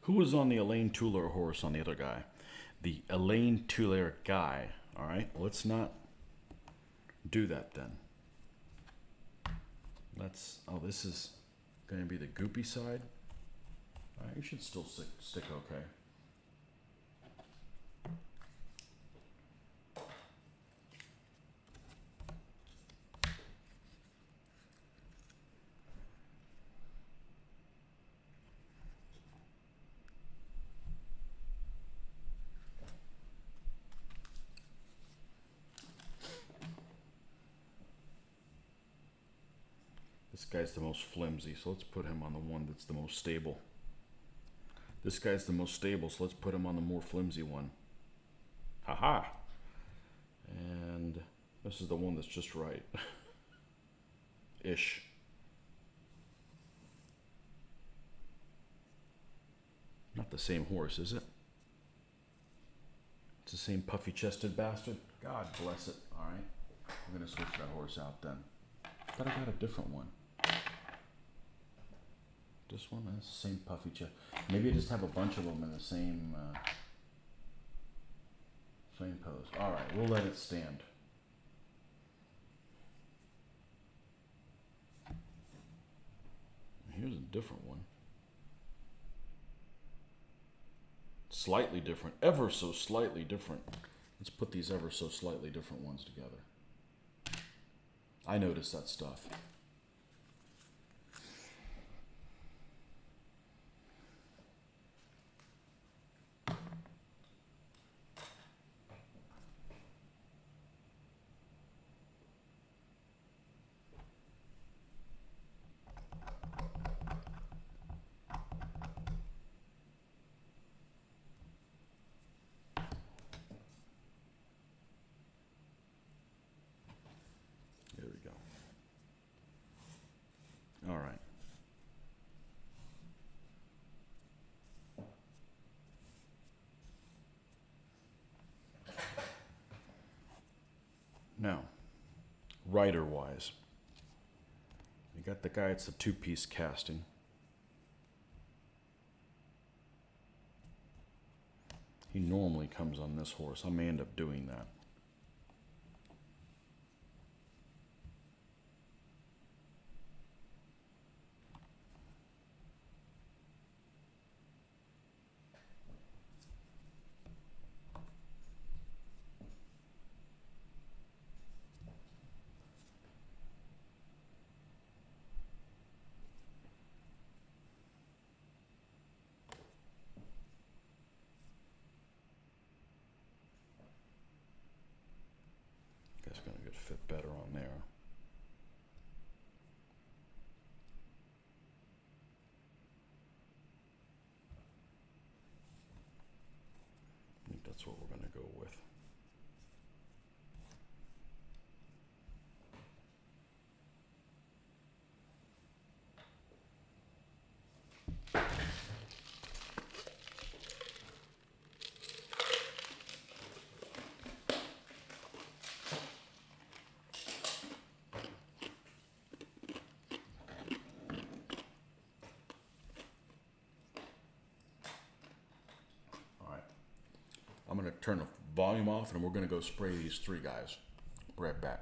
Who was on the Elaine Tuller horse on the other guy? The Elaine Tuller guy. All right, let's not do that then. This is going to be the goopy side. All right, you should still stick okay. This guy's the most flimsy, so let's put him on the one that's the most stable. This guy's the most stable, so let's put him on the more flimsy one. Haha! And this is the one that's just right. Ish. Not the same horse, is it? It's the same puffy-chested bastard? God bless it. Alright. I'm going to switch that horse out then. But I got a different one. This one, that's the same puffy chest. Maybe I just have a bunch of them in the same pose. All right, we'll let it stand. Here's a different one. Slightly different, ever so slightly different. Let's put these ever so slightly different ones together. I notice that stuff. rider-wise. You got the guy, it's the two-piece casting. He normally comes on this horse. I may end up doing that. That's going to fit better on there. I think that's what we're going to go with. I'm going to turn the volume off and we're going to go spray these three guys. Be right back.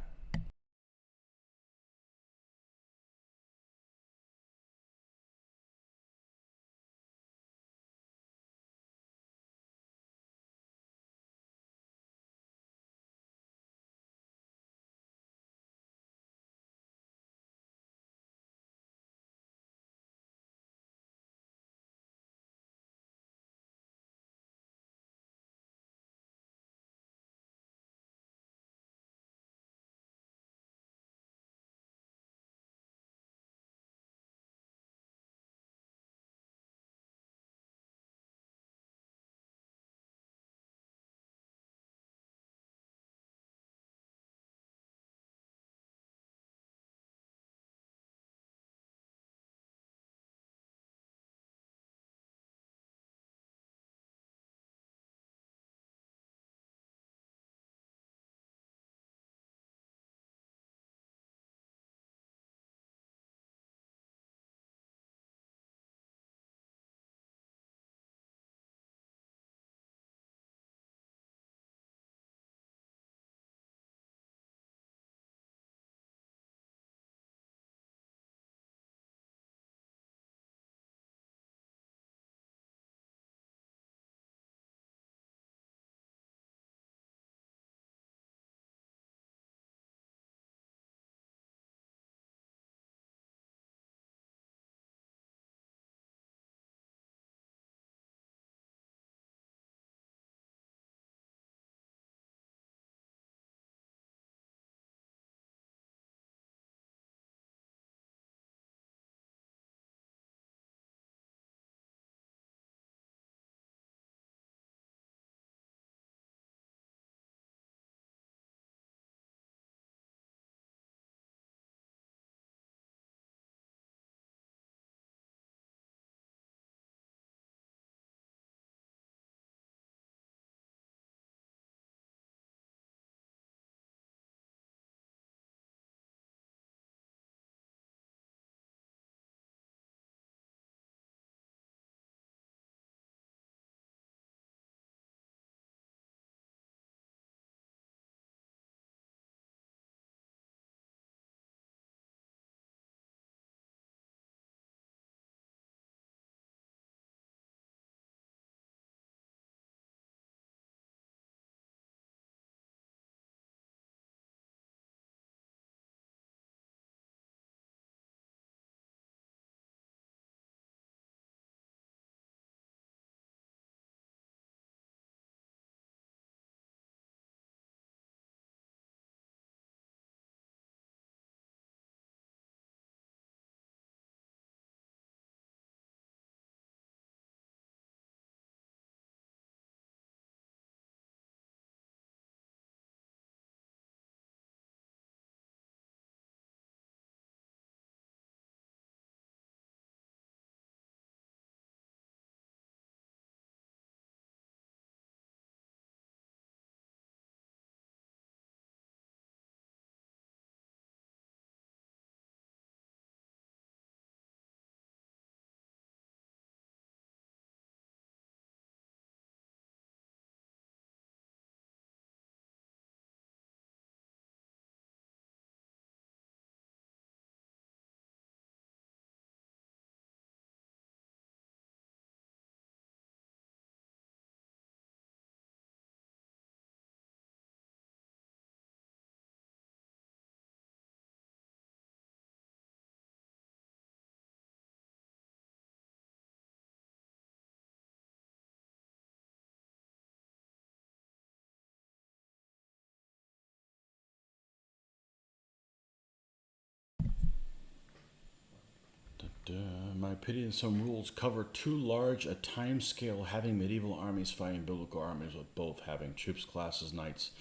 My opinion, some rules cover too large a time scale. Having medieval armies fighting biblical armies with both having troops, classes, knights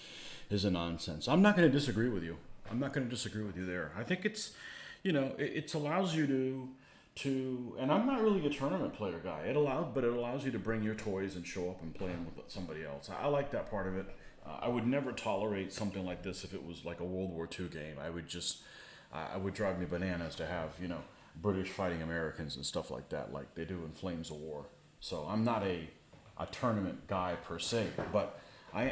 is a nonsense. I'm not going to disagree with you. I'm not going to disagree with you there. I think it's, it allows you and I'm not really a tournament player guy. But it allows you to bring your toys and show up and play them with somebody else. I like that part of it. I would never tolerate something like this if it was like a World War II game. I would drive me bananas to have, British fighting Americans and stuff like that, like they do in Flames of War. So I'm not a tournament guy per se, but I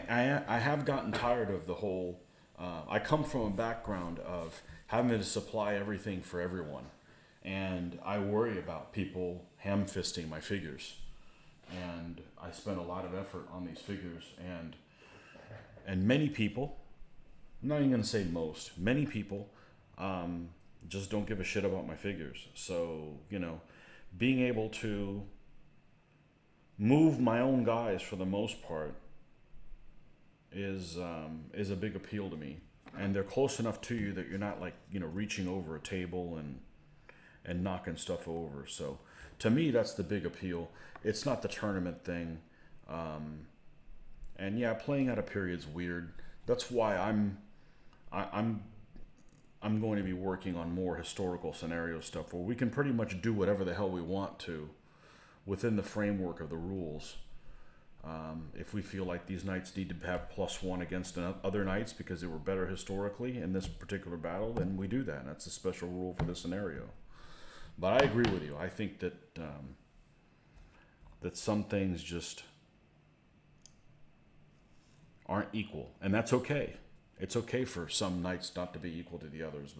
have gotten tired of the whole. I come from a background of having to supply everything for everyone, and I worry about people ham-fisting my figures, and I spend a lot of effort on these figures, and many people, I'm not even going to say most, many people just don't give a shit about my figures. So, being able to move my own guys for the most part is a big appeal to me. And they're close enough to you that you're not like, reaching over a table and knocking stuff over. So to me, that's the big appeal. It's not the tournament thing. And yeah, playing out of period's weird. That's why I'm going to be working on more historical scenario stuff where we can pretty much do whatever the hell we want to within the framework of the rules. If we feel like these knights need to have +1 against other knights because they were better historically in this particular battle, then we do that. That's a special rule for this scenario. But I agree with you. I think that that some things just aren't equal, and that's okay. It's okay for some knights not to be equal to the others,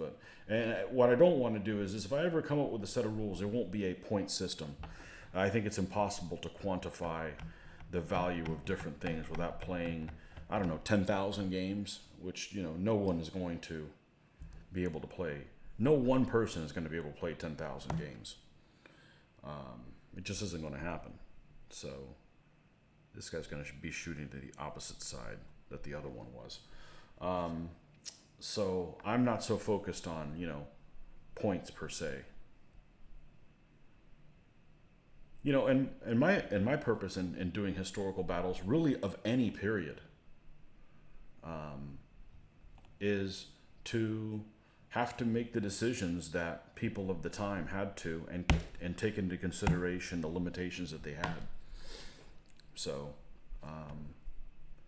and what I don't want to do is if I ever come up with a set of rules, there won't be a point system. I think it's impossible to quantify the value of different things without playing, 10,000 games, which, no one is going to be able to play. No one person is going to be able to play 10,000 games. It just isn't going to happen. So this guy's going to be shooting to the opposite side that the other one was. So I'm not so focused on, points per se. And my purpose in doing historical battles, really of any period, is to have to make the decisions that people of the time had to, and take into consideration the limitations that they had. So,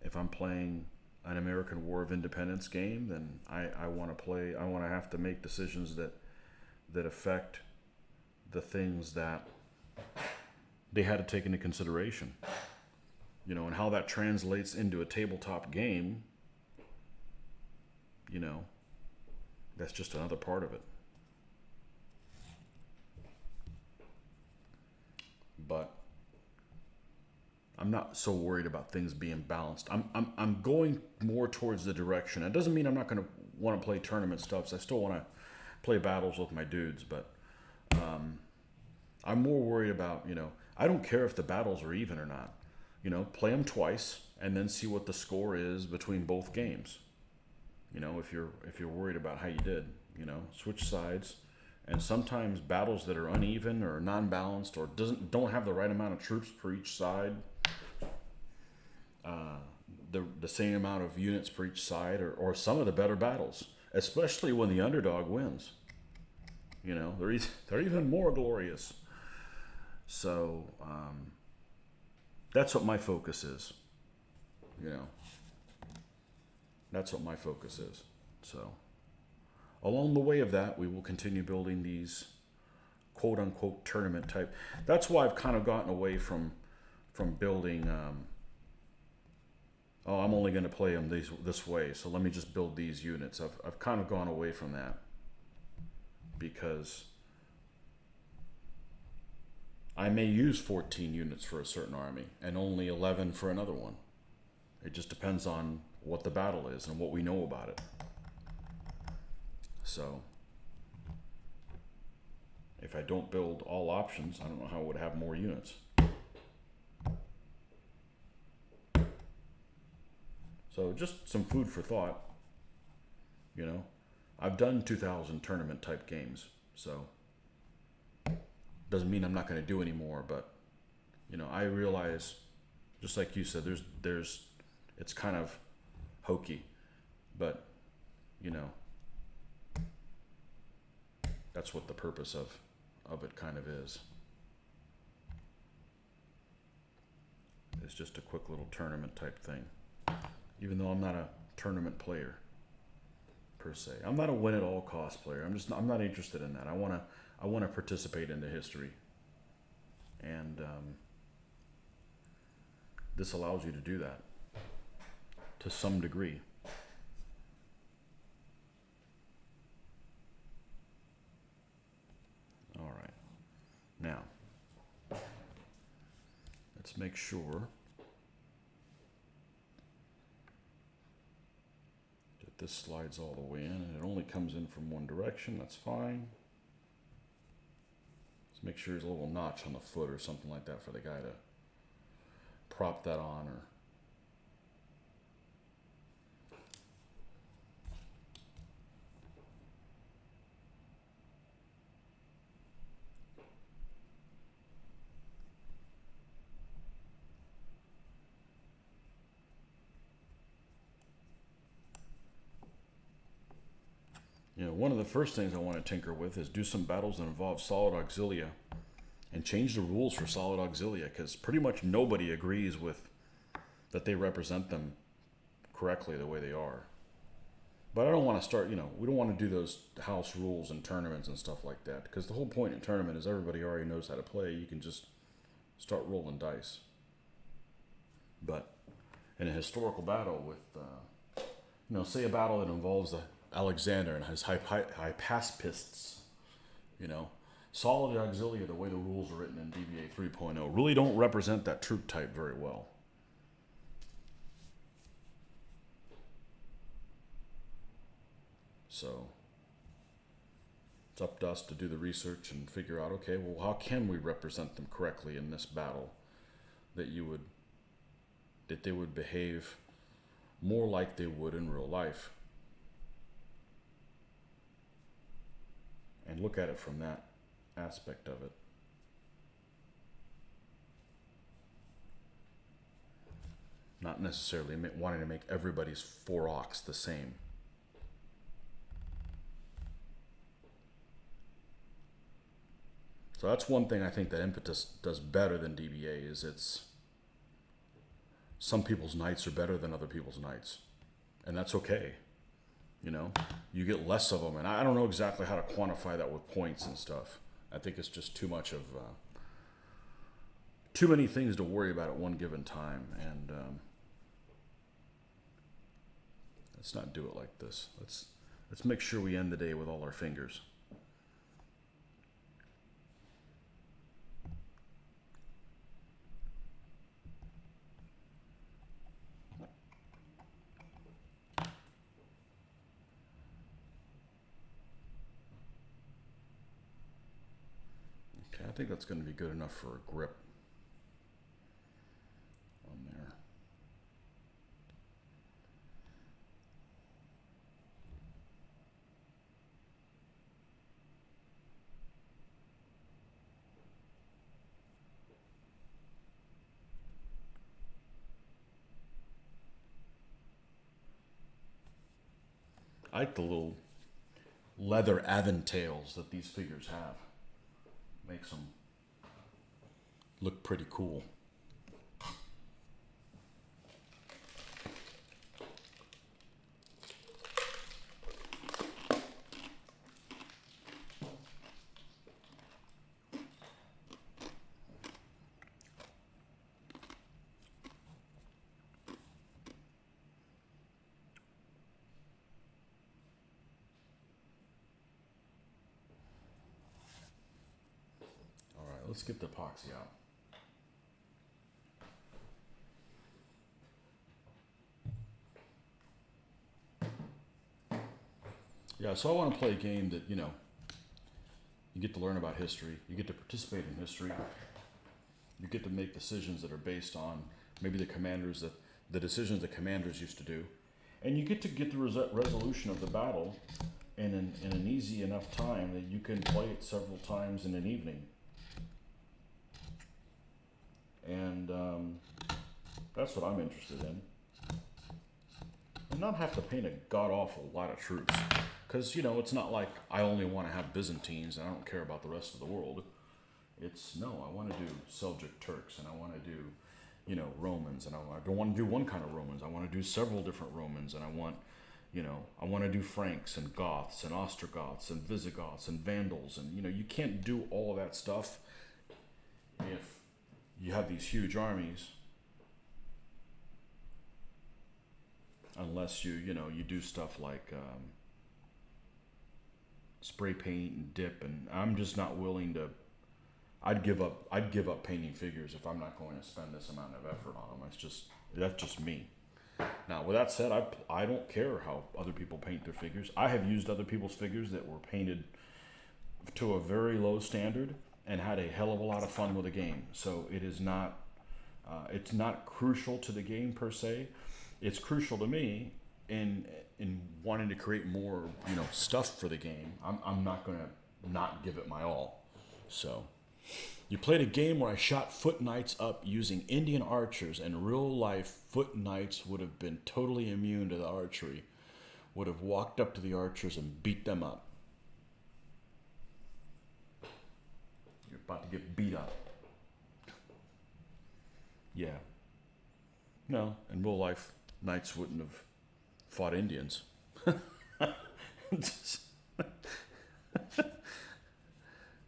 if I'm playing an American War of Independence game, then I want to have to make decisions that affect the things that they had to take into consideration, and how that translates into a tabletop game, that's just another part of it. But I'm not so worried about things being balanced. I'm going more towards the direction. It doesn't mean I'm not going to want to play tournament stuff. So I still want to play battles with my dudes, but I'm more worried about, I don't care if the battles are even or not. Play them twice and then see what the score is between both games. If you're worried about how you did, switch sides. And sometimes battles that are uneven or non-balanced or don't have the right amount of troops per each side, the same amount of units per each side, or some of the better battles, especially when the underdog wins. They're even more glorious. So that's what my focus is. That's what my focus is. So along the way of that, we will continue building these quote unquote tournament type. That's why I've kind of gotten away from building. I'm only going to play them this way, so let me just build these units. I've kind of gone away from that because I may use 14 units for a certain army and only 11 for another one. It just depends on what the battle is and what we know about it. So if I don't build all options, I don't know how I would have more units. So just some food for thought. I've done 2,000 tournament type games, so Doesn't mean I'm not going to do anymore, but I realize, just like you said, it's kind of hokey, but that's what the purpose of it kind of is. It's just a quick little tournament type thing. Even though I'm not a tournament player per se, I'm not a win at all cost player. I'm not interested in that. I want to participate in the history, and this allows you to do that to some degree. All right, now let's make sure that this slides all the way in, and it only comes in from one direction. That's fine. Let's make sure there's a little notch on the foot or something like that for the guy to prop that on, or one of the first things I want to tinker with is do some battles that involve solid auxilia and change the rules for solid auxilia, because pretty much nobody agrees with that they represent them correctly the way they are. But I don't want to start, we don't want to do those house rules and tournaments and stuff like that, because the whole point in tournament is everybody already knows how to play. You can just start rolling dice. But in a historical battle with, say a battle that involves Alexander and his hypaspists, solid auxilia, the way the rules are written in DBA 3.0, really don't represent that troop type very well. So it's up to us to do the research and figure out, okay, well, how can we represent them correctly in this battle that they would behave more like they would in real life, and look at it from that aspect of it. Not necessarily wanting to make everybody's 4 ox the same. So that's one thing I think that Impetus does better than DBA, is some people's knights are better than other people's knights. And that's okay. You get less of them, and I don't know exactly how to quantify that with points and stuff. I think it's just too many things to worry about at one given time, and let's not do it like this. Let's make sure we end the day with all our fingers. I think that's going to be good enough for a grip on there. I like the little leather aventails that these figures have. Makes them look pretty cool. Let's get the epoxy out. Yeah, so I want to play a game that, you get to learn about history, you get to participate in history, you get to make decisions that are based on maybe the decisions the commanders used to do, and you get the resolution of the battle in an easy enough time that you can play it several times in an evening. That's what I'm interested in. And not have to paint a god-awful lot of troops. Because, you know, it's not like I only want to have Byzantines and I don't care about the rest of the world. It's, no, I want to do Seljuk Turks and I want to do, you know, Romans. And I don't want to do one kind of Romans. I want to do several different Romans. And I want, you know, I want to do Franks and Goths and Ostrogoths and Visigoths and Vandals. And, you know, you can't do all of that stuff if you have these huge armies. Unless you know, you do stuff like spray paint and dip, and I'm just not willing to. I'd give up painting figures if I'm not going to spend this amount of effort on them. That's just me. Now, with that said, I don't care how other people paint their figures. I have used other people's figures that were painted to a very low standard and had a hell of a lot of fun with the game. So it is not. It's not crucial to the game per se. It's crucial to me in wanting to create more, you know, stuff for the game. I'm not going to not give it my all. So, you played a game where I shot foot knights up using Indian archers, and real life foot knights would have been totally immune to the archery. Would have walked up to the archers and beat them up. You're about to get beat up. Yeah. No, in real life, knights wouldn't have fought Indians.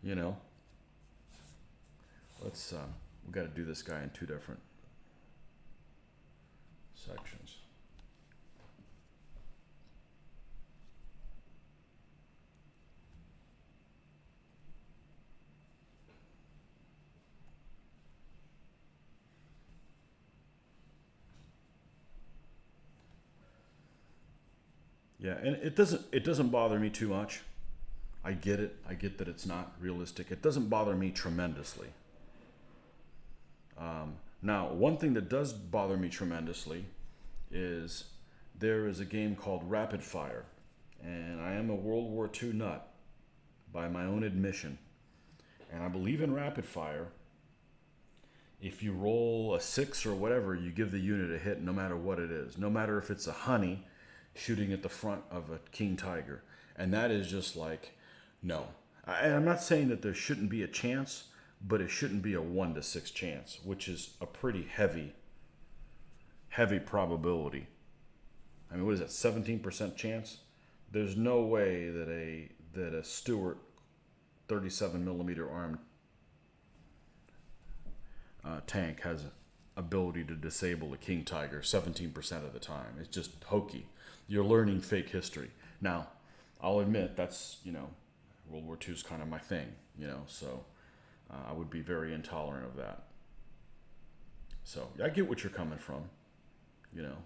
You know, let's we got to do this guy in two different sections. Yeah, and it doesn't bother me too much. I get it. I get that it's not realistic. It doesn't bother me tremendously. Now, one thing that does bother me tremendously is there is a game called Rapid Fire, and I am a World War II nut by my own admission, and I believe in Rapid Fire. If you roll a 6 or whatever, you give the unit a hit no matter what it is, no matter if it's a honey shooting at the front of a king tiger. And that is just like, no. I'm not saying that there shouldn't be a chance, but it shouldn't be a 1 to 6 chance, which is a pretty heavy probability. I mean, what is that, 17% chance? There's no way that a Stuart 37 millimeter armed tank has ability to disable a king tiger 17% of the time. It's just hokey. You're learning fake history. Now, I'll admit that's, you know, World War II is kind of my thing, you know, so I would be very intolerant of that. So I get what you're coming from, you know.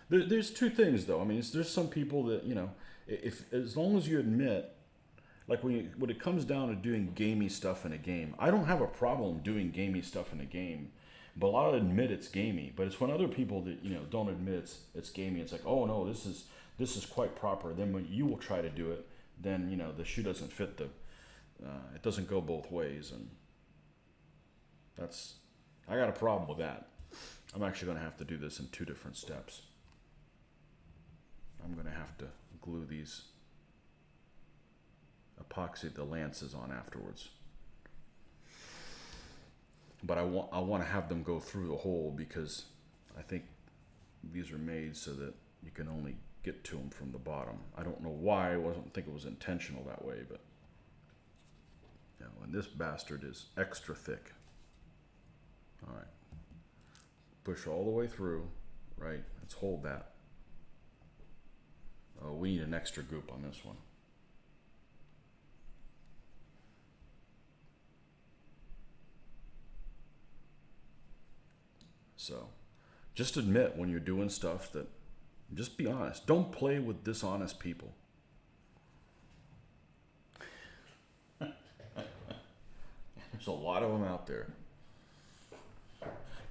There's two things though. I mean, there's some people that, you know, if as long as you admit, like when it comes down to doing gamey stuff in a game, I don't have a problem doing gamey stuff in a game, but I'll admit it's gamey. But it's when other people that, you know, don't admit it's gamey. It's like, oh no, this is quite proper. Then when you will try to do it, then, you know, the shoe doesn't fit it doesn't go both ways, and I got a problem with that. I'm actually going to have to do this in 2 different steps. I'm going to have to glue these epoxy the lances on afterwards. But I want to have them go through the hole because I think these are made so that you can only get to them from the bottom. I don't know why. I wasn't think it was intentional that way, but you know, and this bastard is extra thick. All right, push all the way through. Right, let's hold that. Oh, we need an extra goop on this one. So, just admit when you're doing stuff that, just be honest. Don't play with dishonest people. There's a lot of them out there.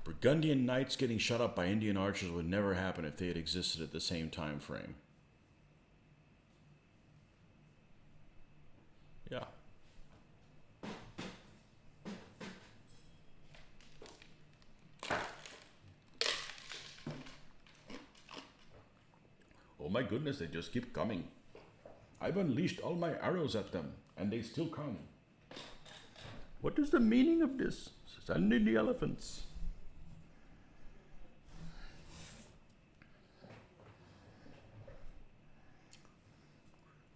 Burgundian knights getting shot up by Indian archers would never happen if they had existed at the same time frame. Yeah. Oh my goodness, they just keep coming. I've unleashed all my arrows at them, and they still come. What is the meaning of this? Send in the elephants.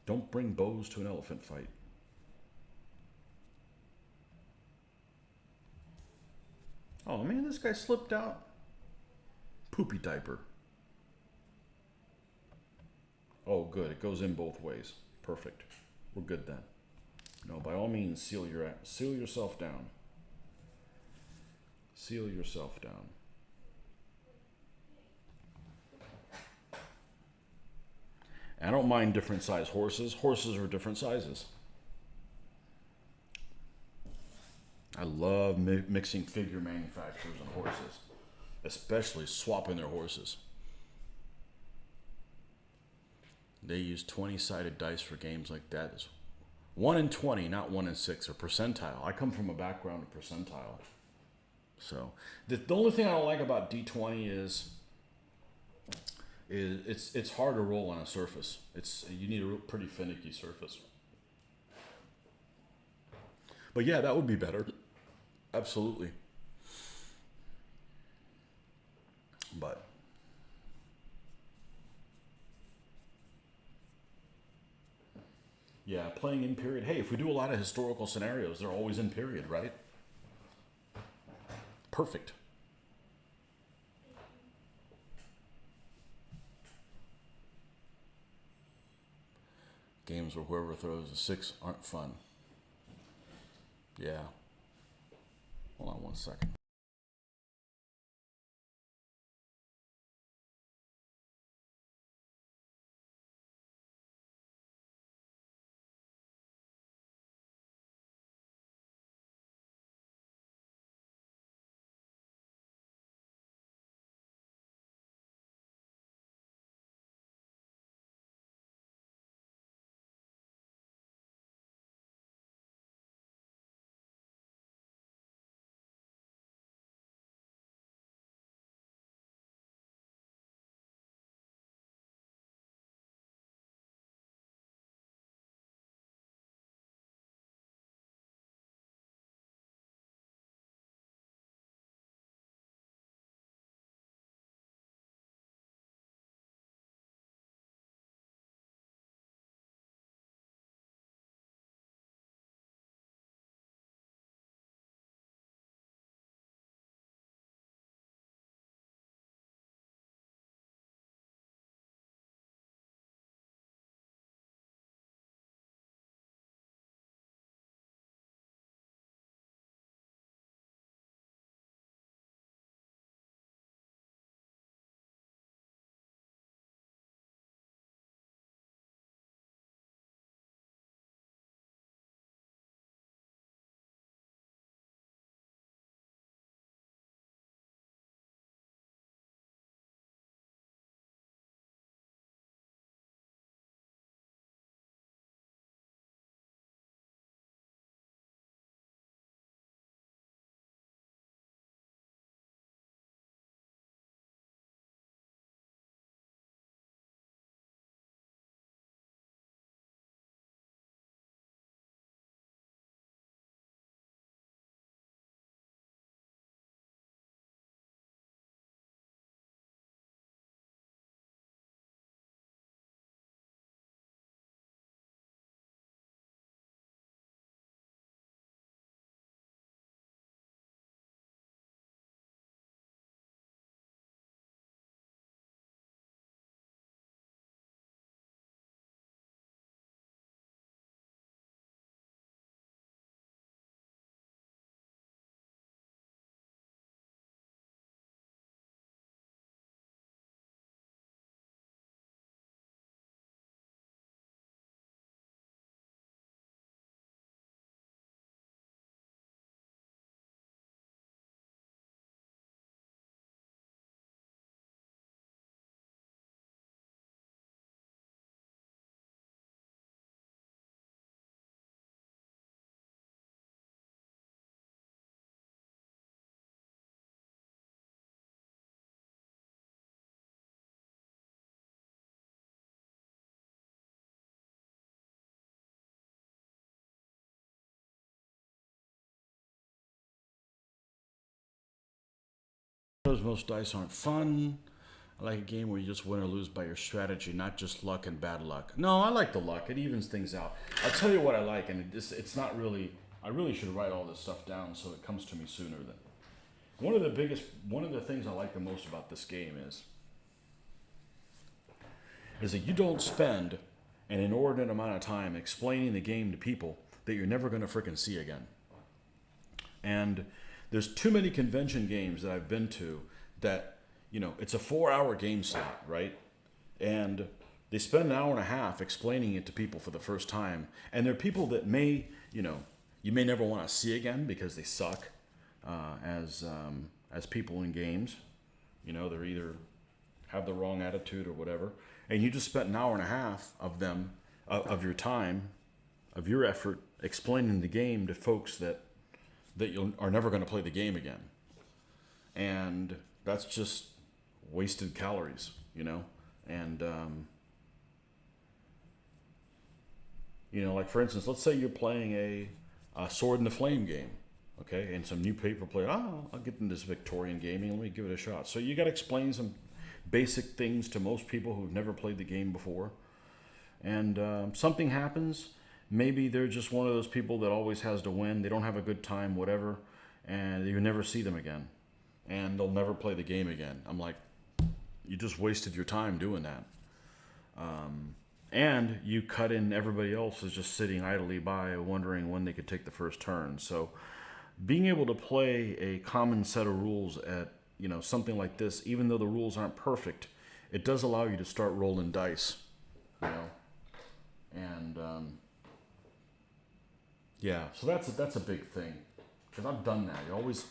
Don't bring bows to an elephant fight. Oh man, this guy slipped out. Poopy diaper. Oh good, it goes in both ways. Perfect. We're good then. No, by all means, seal yourself down. Seal yourself down. I don't mind different size horses. Horses are different sizes. I love mixing figure manufacturers and horses, especially swapping their horses. They use 20-sided dice for games like that. It's 1 in 20, not 1 in 6, or percentile. I come from a background of percentile. So the only thing I don't like about D20 is it's hard to roll on a surface. You need a pretty finicky surface. But yeah, that would be better. Absolutely. But yeah, playing in period. Hey, if we do a lot of historical scenarios, they're always in period, right? Perfect. Games where whoever throws a 6 aren't fun. Yeah. Hold on one second. knows most dice aren't fun. I like a game where you just win or lose by your strategy, not just luck and bad luck. No, I like the luck. It evens things out. I'll tell you what I like, and it's not really... I really should write all this stuff down so it comes to me sooner. Than one of the things I like the most about this game is that you don't spend an inordinate amount of time explaining the game to people that you're never going to frickin' see again. And there's too many convention games that I've been to that, it's a 4-hour game slot, right? And they spend an hour and a half explaining it to people for the first time. And they're people that may, you may never want to see again because they suck as people in games. They're either have the wrong attitude or whatever. And you just spent an hour and a half of your time, of your effort, explaining the game to folks that you are never going to play the game again. And that's just wasted calories, And, like for instance, let's say you're playing a Sword in the Flame game, okay? And some new paper player, I'll get into this Victorian gaming, let me give it a shot. So you got to explain some basic things to most people who've never played the game before. And something happens. Maybe they're just one of those people that always has to win. They don't have a good time, whatever, and you never see them again. And they'll never play the game again. I'm like, you just wasted your time doing that. And you cut in everybody else is just sitting idly by wondering when they could take the first turn. So being able to play a common set of rules at, something like this, even though the rules aren't perfect, it does allow you to start rolling dice, And, yeah, so that's a big thing. Because I've done that. You're always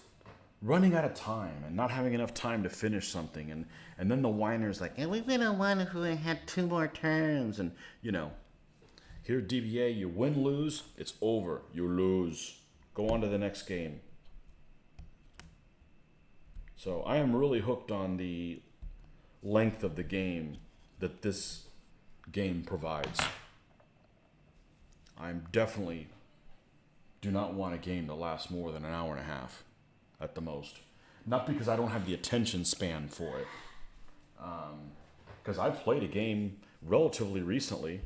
running out of time and not having enough time to finish something. And then the whiner's like, we would have won if we had 2 more turns. And, here DBA, you win, lose, it's over. You lose. Go on to the next game. So I am really hooked on the length of the game that this game provides. I'm definitely do not want a game to last more than an hour and a half at the most. Not because I don't have the attention span for it. Because I've played a game relatively recently,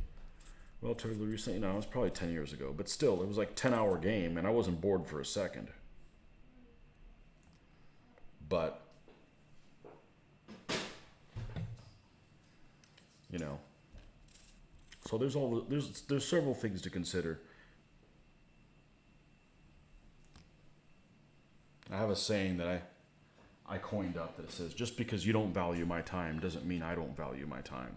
it was probably 10 years ago, but still, it was like a 10-hour game, and I wasn't bored for a second. But, so there's several things to consider. I have a saying that I coined up that says, just because you don't value my time doesn't mean I don't value my time.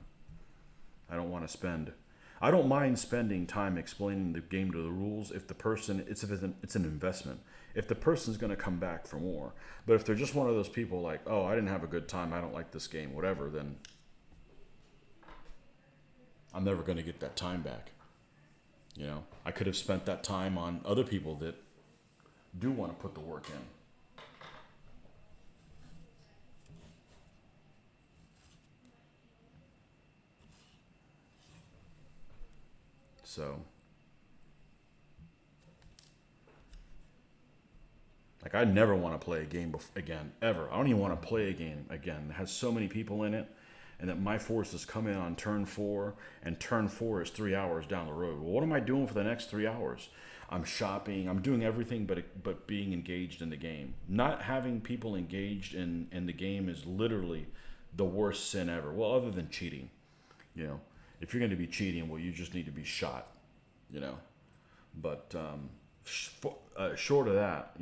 I don't mind spending time explaining the game to the rules if it's an investment. If the person's going to come back for more. But if they're just one of those people like, I didn't have a good time, I don't like this game, whatever, then I'm never going to get that time back. I could have spent that time on other people that do want to put the work in. So, like, I never want to play a game again, ever. I don't even want to play a game again that has so many people in it, and that my forces come in on turn 4, and turn 4 is 3 hours down the road. Well, what am I doing for the next 3 hours? I'm shopping, I'm doing everything but being engaged in the game. Not having people engaged in the game is literally the worst sin ever. Well, other than cheating, if you're going to be cheating, well, you just need to be shot, But short of that,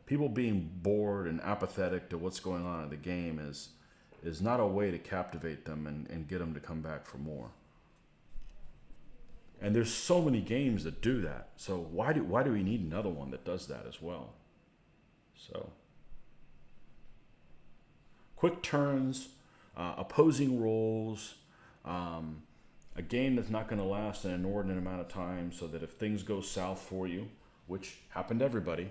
people being bored and apathetic to what's going on in the game is not a way to captivate them and get them to come back for more. And there's so many games that do that. So why do we need another one that does that as well? So quick turns, opposing rolls, a game that's not going to last an inordinate amount of time, so that if things go south for you, which happened to everybody,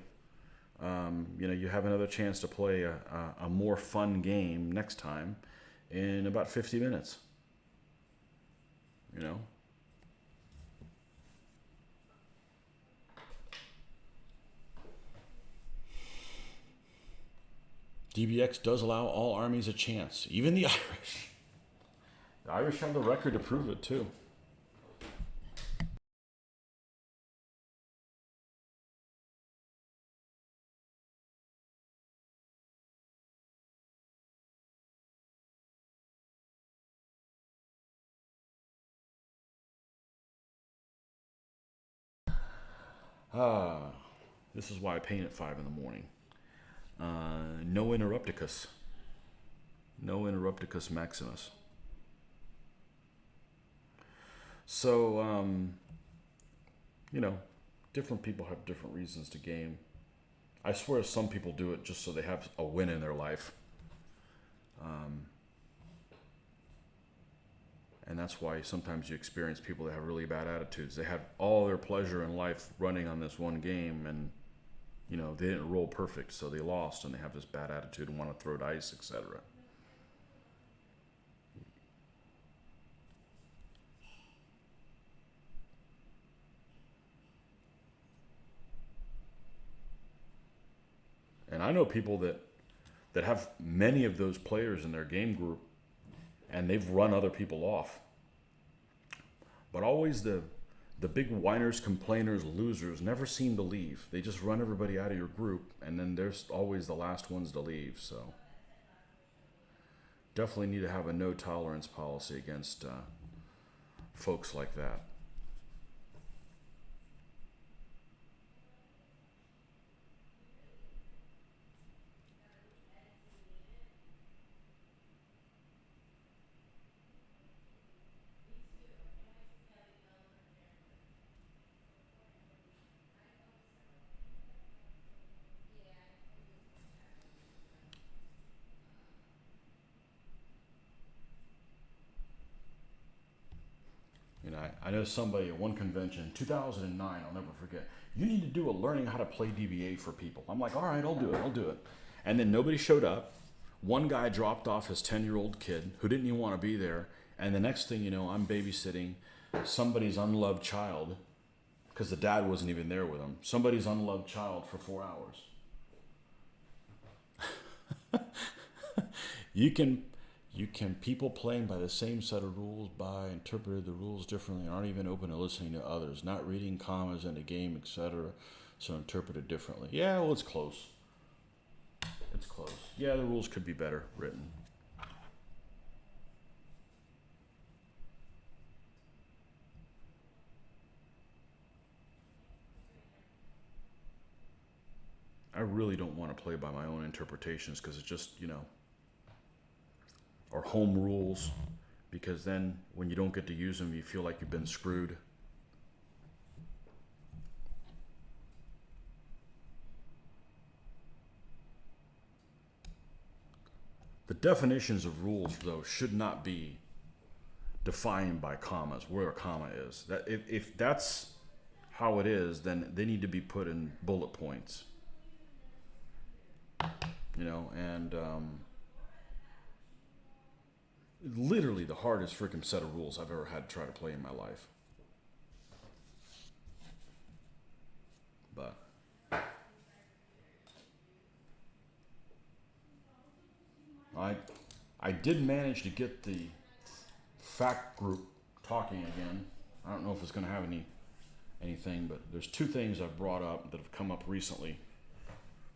you have another chance to play a more fun game next time in about 50 minutes. DBX does allow all armies a chance, even the Irish. The Irish have the record to prove it too. This is why I paint at 5 in the morning. No Interrupticus. No Interrupticus Maximus. So, you know, different people have different reasons to game. I swear some people do it just so they have a win in their life. And that's why sometimes you experience people that have really bad attitudes. They had all their pleasure in life running on this one game, and you know, they didn't roll perfect, so they lost, and they have this bad attitude and want to throw dice, etc. And I know people that have many of those players in their game group, and they've run other people off. But always the big whiners, complainers, losers never seem to leave. They just run everybody out of your group, and then there's always the last ones to leave. So definitely need to have a no tolerance policy against folks like that. You know, I know somebody at one convention, 2009, I'll never forget. You need to do a learning how to play DBA for people. I'm like, all right, I'll do it. And then nobody showed up. One guy dropped off his 10-year-old kid who didn't even want to be there. And the next thing you know, I'm babysitting somebody's unloved child because the dad wasn't even there with him. Somebody's unloved child for 4 hours. You can people playing by the same set of rules interpreted the rules differently and aren't even open to listening to others, not reading commas in a game, etc. So interpreted differently. Yeah, well, it's close. It's close. Yeah, the rules could be better written. I really don't want to play by my own interpretations because it's just, you know, or home rules, because then when you don't get to use them, you feel like you've been screwed. The definitions of rules, though, should not be defined by commas, where a comma is. That if that's how it is, then they need to be put in bullet points. You know, and literally the hardest freaking set of rules I've ever had to try to play in my life. But I did manage to get the fact group talking again. I don't know if it's going to have anything, but there's two things I've brought up that have come up recently,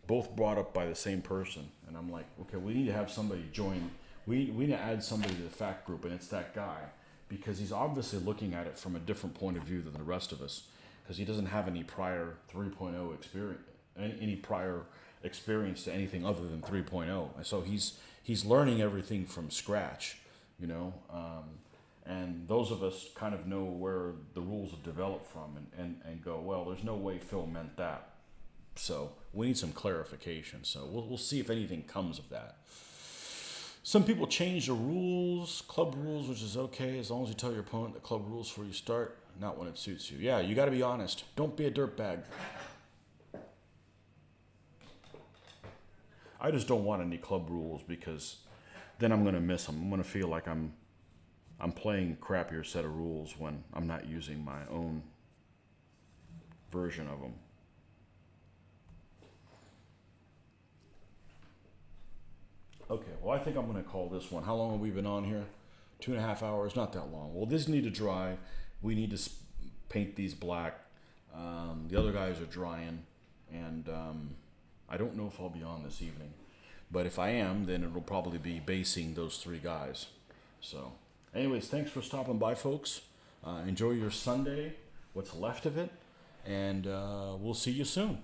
both brought up by the same person, and I'm like, okay, we need to have somebody join. We need to add somebody to the fact group, and it's that guy, because he's obviously looking at it from a different point of view than the rest of us, because he doesn't have any prior 3.0 experience, any prior experience to anything other than 3.0, and so he's learning everything from scratch, you know. And those of us kind of know where the rules have developed from, and go, well, there's no way Phil meant that. So we need some clarification. So we'll see if anything comes of that. Some people change the rules, club rules, which is okay as long as you tell your opponent the club rules before you start, not when it suits you. Yeah, you got to be honest. Don't be a dirtbag. I just don't want any club rules because then I'm going to miss them. I'm going to feel like I'm playing a crappier set of rules when I'm not using my own version of them. Okay, well, I think I'm going to call this one. How long have we been on here? 2.5 hours, not that long. Well, this need to dry. We need to paint these black. The other guys are drying, and I don't know if I'll be on this evening. But if I am, then it'll probably be basing those three guys. So, anyways, thanks for stopping by, folks. Enjoy your Sunday, what's left of it, and we'll see you soon.